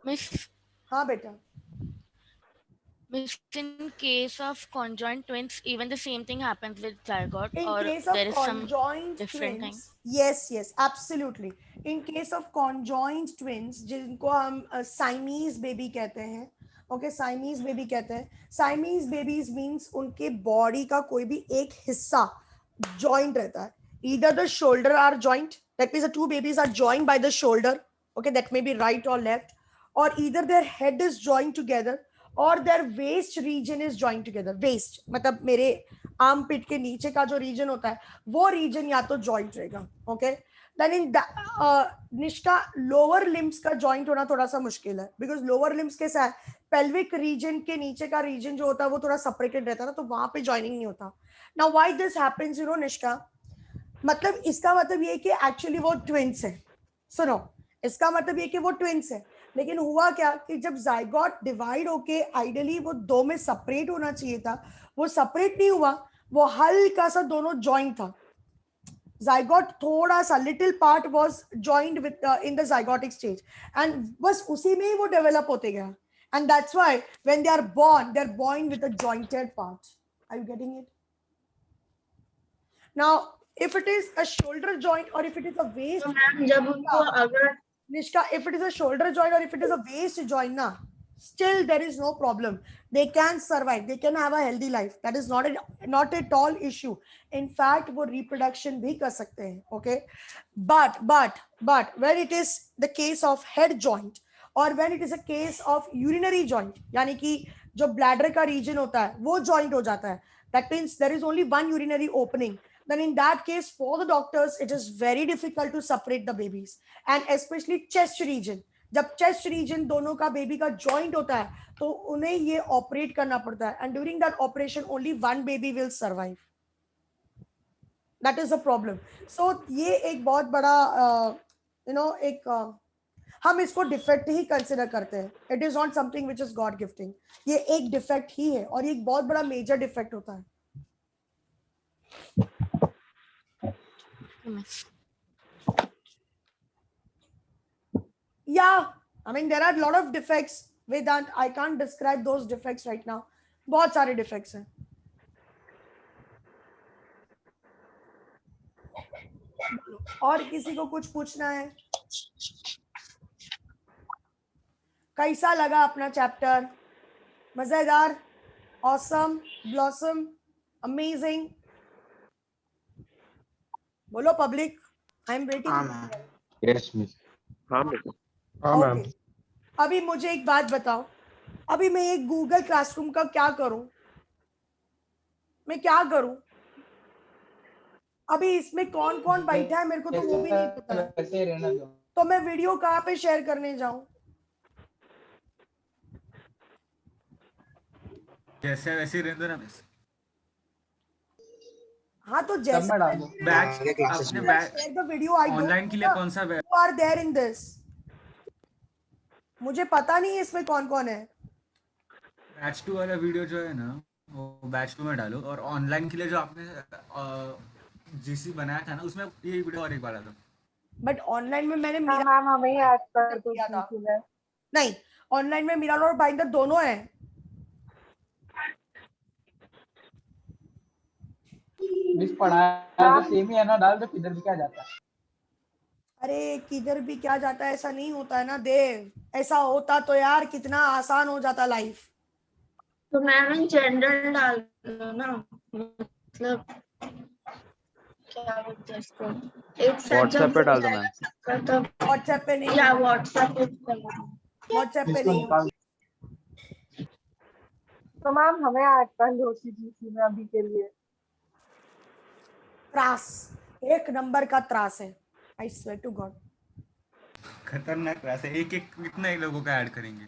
Miss,
हाँ बेटा.
Miss, in case of conjoined twins, even the same thing happens with zygote,
In
or
case of
there is some
conjoined
different
twins, yes, absolutely. In case of conjoined twins, जिनको हम Siamese baby कहते हैं, okay, Siamese baby कहते हैं. Siamese babies means उनके body का कोई भी एक हिस्सा joint रहता है. Either the shoulder are joint, that means the two babies are joined by the shoulder, okay, that may be right or left, or either their head is joined together, or their waist region is joined together. Waist मतलब मेरे armpit के नीचे का जो region होता है वो region या तो joint रहेगा. Okay, then in निष्ठा lower limbs का joint होना थोड़ा सा मुश्किल है, because lower limbs कैसा है, pelvic region के नीचे का region जो होता है वो थोड़ा separated रहता है ना, तो वहां पे joining नहीं होता. Now why this happens, you know, निष्ठा, मतलब इसका मतलब ये कि actually वो twins है. सुनो, इसका मतलब ये कि वो twins है, लेकिन हुआ क्या कि जब जाइगोट डिवाइड होके आइडियली वो दो में सेपरेट होना चाहिए था, वो सेपरेट नहीं हुआ, वो हल्का सा दोनों जॉइंट था. जाइगोट थोड़ा सा little part was joined with in the zygotic stage, and बस उसी में ही वो डेवलप होते गया. And that's why when they are born with a jointed part. Are you getting it? Now if it is a shoulder joint or if it is a waist,
तो ma'am जब उनको अगर
Nishka, if it is a shoulder joint or if it is a waist joint, na, still there is no problem. They can survive. They can have a healthy life. That is not at all issue. In fact, वो reproduction भी कर सकते हैं. Okay, but when it is the case of head joint or when it is a case of urinary joint, यानी कि जो bladder का region होता है वो joint हो जाता है. That means there is only one urinary opening. Then in that case, for the doctors, it is very difficult to separate the babies, and especially chest region. जब चेस्ट रीजन दोनों का baby का joint होता है तो उन्हें ये operate करना पड़ता है, and during that operation only one baby will survive. That is a problem. So ये एक बहुत बड़ा एक हम इसको डिफेक्ट ही कंसिडर करते हैं. It is not something which is God gifting. ये एक डिफेक्ट ही है और ये एक बहुत बड़ा मेजर डिफेक्ट होता है. Yeah, I mean there are a lot of defects, Vedant. I can't describe those defects right now. बहुत सारे defects हैं. और किसी को कुछ पूछना है? कैसा लगा अपना चैप्टर? मजेदार, ऑसम, ब्लॉसम, अमेजिंग? बोलो public. I am waiting.
Yes miss.
हाँ मैम.
Okay. अभी मुझे एक बात बताओ, अभी मैं एक गूगल क्लासरूम का क्या करूं? मैं क्या करूं? अभी इसमें कौन कौन बैठा है मेरे को तो वो भी नहीं पता है.
ऐसे रहना दो.
तो मैं वीडियो कहाँ पे शेयर करने जाऊं?
जैसे वैसे रहने दो ना मिस.
हाँ तो
सब
जैसे
में डाल दो.
बैच अपने batch
share the video. I don't
online के लिए
know
कौन सा batch?
who are there in this. मुझे पता नहीं है इसमें कौन कौन है.
बैच 2 वाला वीडियो जो है ना वो बैच 2 में डालो, और ऑनलाइन के लिए जो आपने जीसी बनाया था ना उसमें ये वीडियो और एक बार डालो.
बट ऑनलाइन में मैंने
हाँ
मीरा
मैम हमें ही ऐड कर दो
किया था.
GC में.
नहीं, ऑनलाइन में मीरा और बाइंदर दोनों हैं.
मिस पढ़ाया तो सेम ही है ना, डाल दो किधर भी क्या जाता है.
अरे किधर भी क्या जाता है ऐसा नहीं होता है ना देव. ऐसा होता तो यार कितना आसान हो जाता लाइफ.
तो मैम जनरल डाल दो ना, मतलब क्या बोलते हैं इसको, एक साथ
व्हाट्सएप पे डाल दो मैम.
तो
व्हाट्सएप पे नहीं,
या व्हाट्सएप पे करना.
व्हाट्सएप पे
इसको
नहीं.
निकाल.
तो मैम हमें ऐड कर लो GC में अभी के लिए.
त्रास, एक नंबर का त्रास है. I swear to God.
खतरनाक क्लास है. एक एक कितने लोगों का ऐड करेंगे?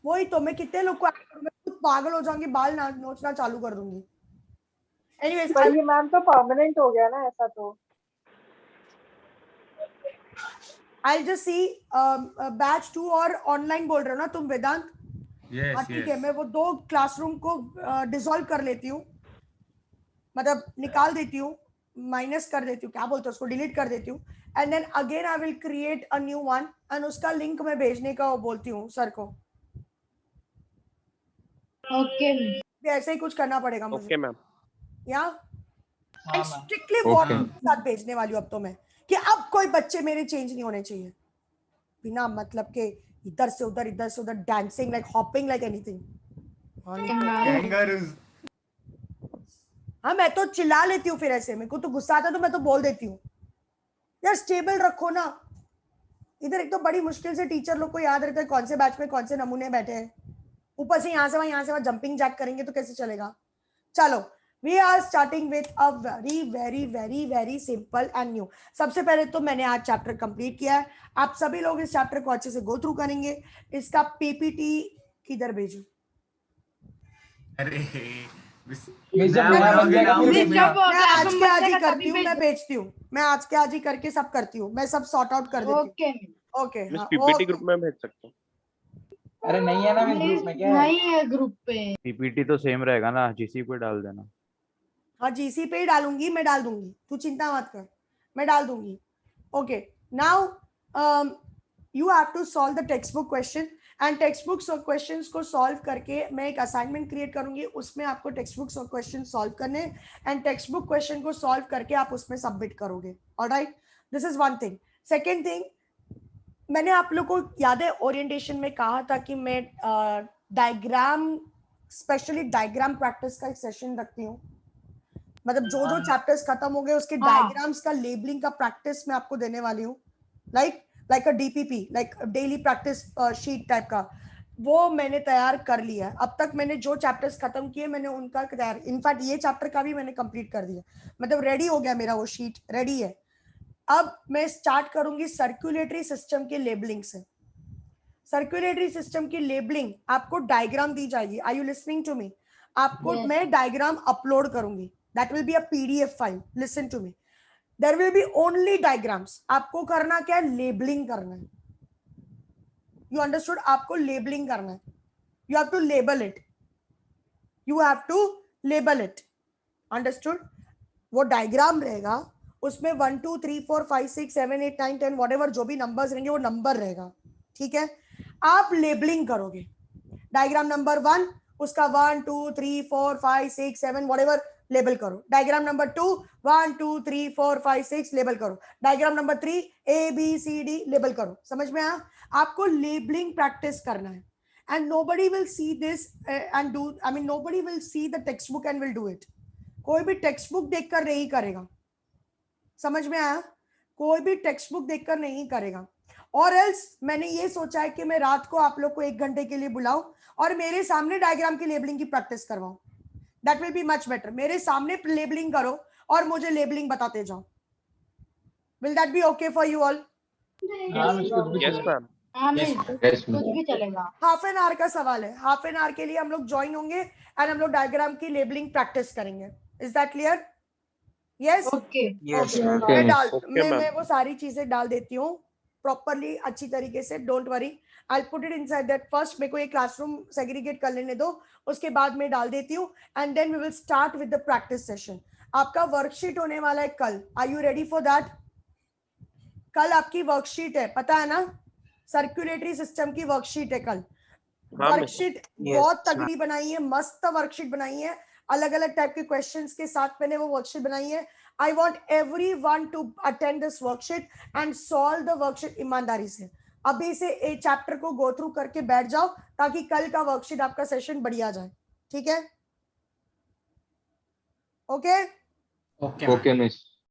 वही तो, मैं कितने लोग को ऐड करूं? मैं खुद पागल हो जाऊंगी, बाल नोचना चालू कर दूंगी. एनीवेज,
पर ये मैम तो परमानेंट हो गया ना ऐसा तो.
I'll just see बैच 2 और ऑनलाइन बोल रहे हो ना तुम वेदांत? हाँ
यस
ठीक है,
यस.
मैं वो 2 क्लासरूम को डिसॉल्व कर लेती हूँ, मतलब निकाल देती हूँ, माइनस कर देती हूँ, क्या बोलते हैं उसको, डिलीट कर देती हूँ. And then again I will create a new one and उसका लिंक मैं भेजने का वो बोलती हूँ सर को.
ओके
ऐसे ही कुछ करना पड़ेगा मुझे.
Okay ma'am.
या
हाँ मैम.
Strictly
Okay.
वार्निंग के साथ भेजने वाली हूँ अब तो मैं, कि अब कोई बच्चे मेरे चेंज नहीं होने चाहिए बिना मतलब के इधर से उधर dancing like hopping like anything.
Kangaroos.
हाँ मैं तो चिल्ला लेती हूँ, फिर ऐसे मेरे को तो गुस्सा आता है तो मैं तो बोल देती हूँ यार स्टेबल रखो ना. इधर एक तो बड़ी मुश्किल से टीचर लोग को याद रहता है कौन से बैच में कौन से नमूने बैठे हैं, ऊपर से यहाँ से वहां जंपिंग जैक करेंगे तो कैसे चलेगा. चलो, we are starting with a very very very very simple and new. सबसे पहले तो मैंने आज चैप्टर कंप्लीट किया है. आप सभी लोग इस चैप्टर को अच्छे से गो थ्रू करेंगे. इसका पीपीटी किधर भेजूं?
अरे
मिस जब मेरा बन जाएगा फिर
मैं
भेजना.
आज के आज ही करती हूँ, मैं भेजती हूँ, मैं आज के आज ही करके सब करती हूँ, मैं सब सॉर्ट आउट कर देती हूँ. ओके
मिस
हाँ,
पीपीटी
ओके.
ग्रुप में भेज सकते हो.
अरे नहीं है ना मिस ग्रुप में, क्या है?
नहीं है ग्रुप पे.
पीपीटी तो सेम रहेगा ना, जीसी पे डाल देना.
हाँ जीसी पे ही डालूंगी, मैं डाल दूंगी, तू चिंता मत कर, मैं डाल दूंगी. Okay, now you have to solve the textbook question, and textbook questions को सॉल्व करके मैं एक असाइनमेंट क्रिएट करूंगी, उसमें आपको टेक्स्ट बुक क्वेश्चन सॉल्व करने, एंड टेक्स्ट बुक क्वेश्चन को सॉल्व करके आप उसमें सबमिट करोगे. Alright, this is one thing. Second thing, मैंने आप लोग को याद है ओरिएंटेशन में कहा था कि मैं डायग्राम, स्पेशली डायग्राम प्रैक्टिस का एक सेशन रखती हूँ. मतलब जो जो चैप्टर्स खत्म हो गए उसके डायग्राम्स का लेबलिंग का प्रैक्टिस मैं आपको देने वाली हूँ. लाइक अ DPP, like daily practice sheet type का, वो मैंने तैयार कर लिया है. अब तक मैंने जो चैप्टर्स खत्म किए मैंने उनका तैयार, इनफैक्ट ये चैप्टर का भी मैंने कंप्लीट कर दिया, मतलब रेडी हो गया मेरा, वो शीट रेडी है. अब मैं स्टार्ट करूंगी सर्कुलेटरी सिस्टम के लेबलिंग से. सर्कुलेटरी सिस्टम की लेबलिंग आपको डायग्राम दी जाएगी. Are you listening to me? आपको
Yes.
मैं डायग्राम अपलोड करूंगी. That will be a PDF file. Listen to me. There will be only diagrams. आपको करना क्या है? लेबलिंग करना है. You understood? आपको लेबलिंग करना है. You have to label it. You have to label it. Understood? वो डायग्राम रहेगा, उसमें 1 2 3 4 5 6 7 8 9 10 व्हाटएवर जो भी नंबर्स रहेंगे वो नंबर रहेगा. ठीक है? आप लेबलिंग करोगे. डायग्राम नंबर 1 उसका 1 2 3 4 5 6 7 व्हाटएवर लेबल करो. डायग्राम नंबर 2 1 2 3 4 5 6 लेबल करो. Diagram number 3 A B C D label करो. समझ में आया? आपको लेबलिंग प्रैक्टिस करना है. And nobody will see this and do. I mean, nobody will see the textbook and will do it. कोई भी टेक्स्ट बुक देखकर नहीं करेगा. समझ में आया? कोई भी टेक्स्ट बुक देखकर नहीं करेगा. और एल्स मैंने ये सोचा है कि मैं रात को आप लोग को 1 घंटे के लिए बुलाऊं और मेरे सामने डायग्राम की लेबलिंग की प्रैक्टिस करवाऊं. That will be much better. मेरे सामने लेबलिंग करो और मुझे लेबलिंग बताते जाओ. Will that be okay for you all?
Yes, ma'am.
हाँ
Yes,
मिस, कुछ भी चलेगा.
हाफ एन आवर का सवाल है. हाफ एन आवर के लिए हम लोग ज्वाइन होंगे एंड हम लोग डायग्राम की लेबलिंग प्रैक्टिस करेंगे. Is that clear? Yes.
Okay.
Yes, ma'am.
मैं वो सारी चीजें डाल देती हूँ प्रॉपरली अच्छी तरीके से. Don't worry, I put it inside that. First मेरे को ये क्लासरूम सेग्रीगेट कर लेने दो, उसके बाद मैं डाल देती हूँ and then we will start with the practice session. आपका वर्कशीट होने वाला है कल. Are you ready for that? कल आपकी वर्कशीट है, पता है ना? सर्कुलेटरी सिस्टम की वर्कशीट है कल. वर्कशीट बहुत तगड़ी बनाई है, मस्त वर्कशीट बनाई है. अलग अलग टाइप के क्वेश्चंस के साथ मैंने वो वर्कशीट बनाई है. I want everyone to attend this worksheet and solve the worksheet ईमानदारी से. अभी से ए चैप्टर को गो थ्रू करके बैठ जाओ ताकि कल का वर्कशीट आपका सेशन बढ़िया जाए. ठीक है? Okay
Okay,
Okay, miss.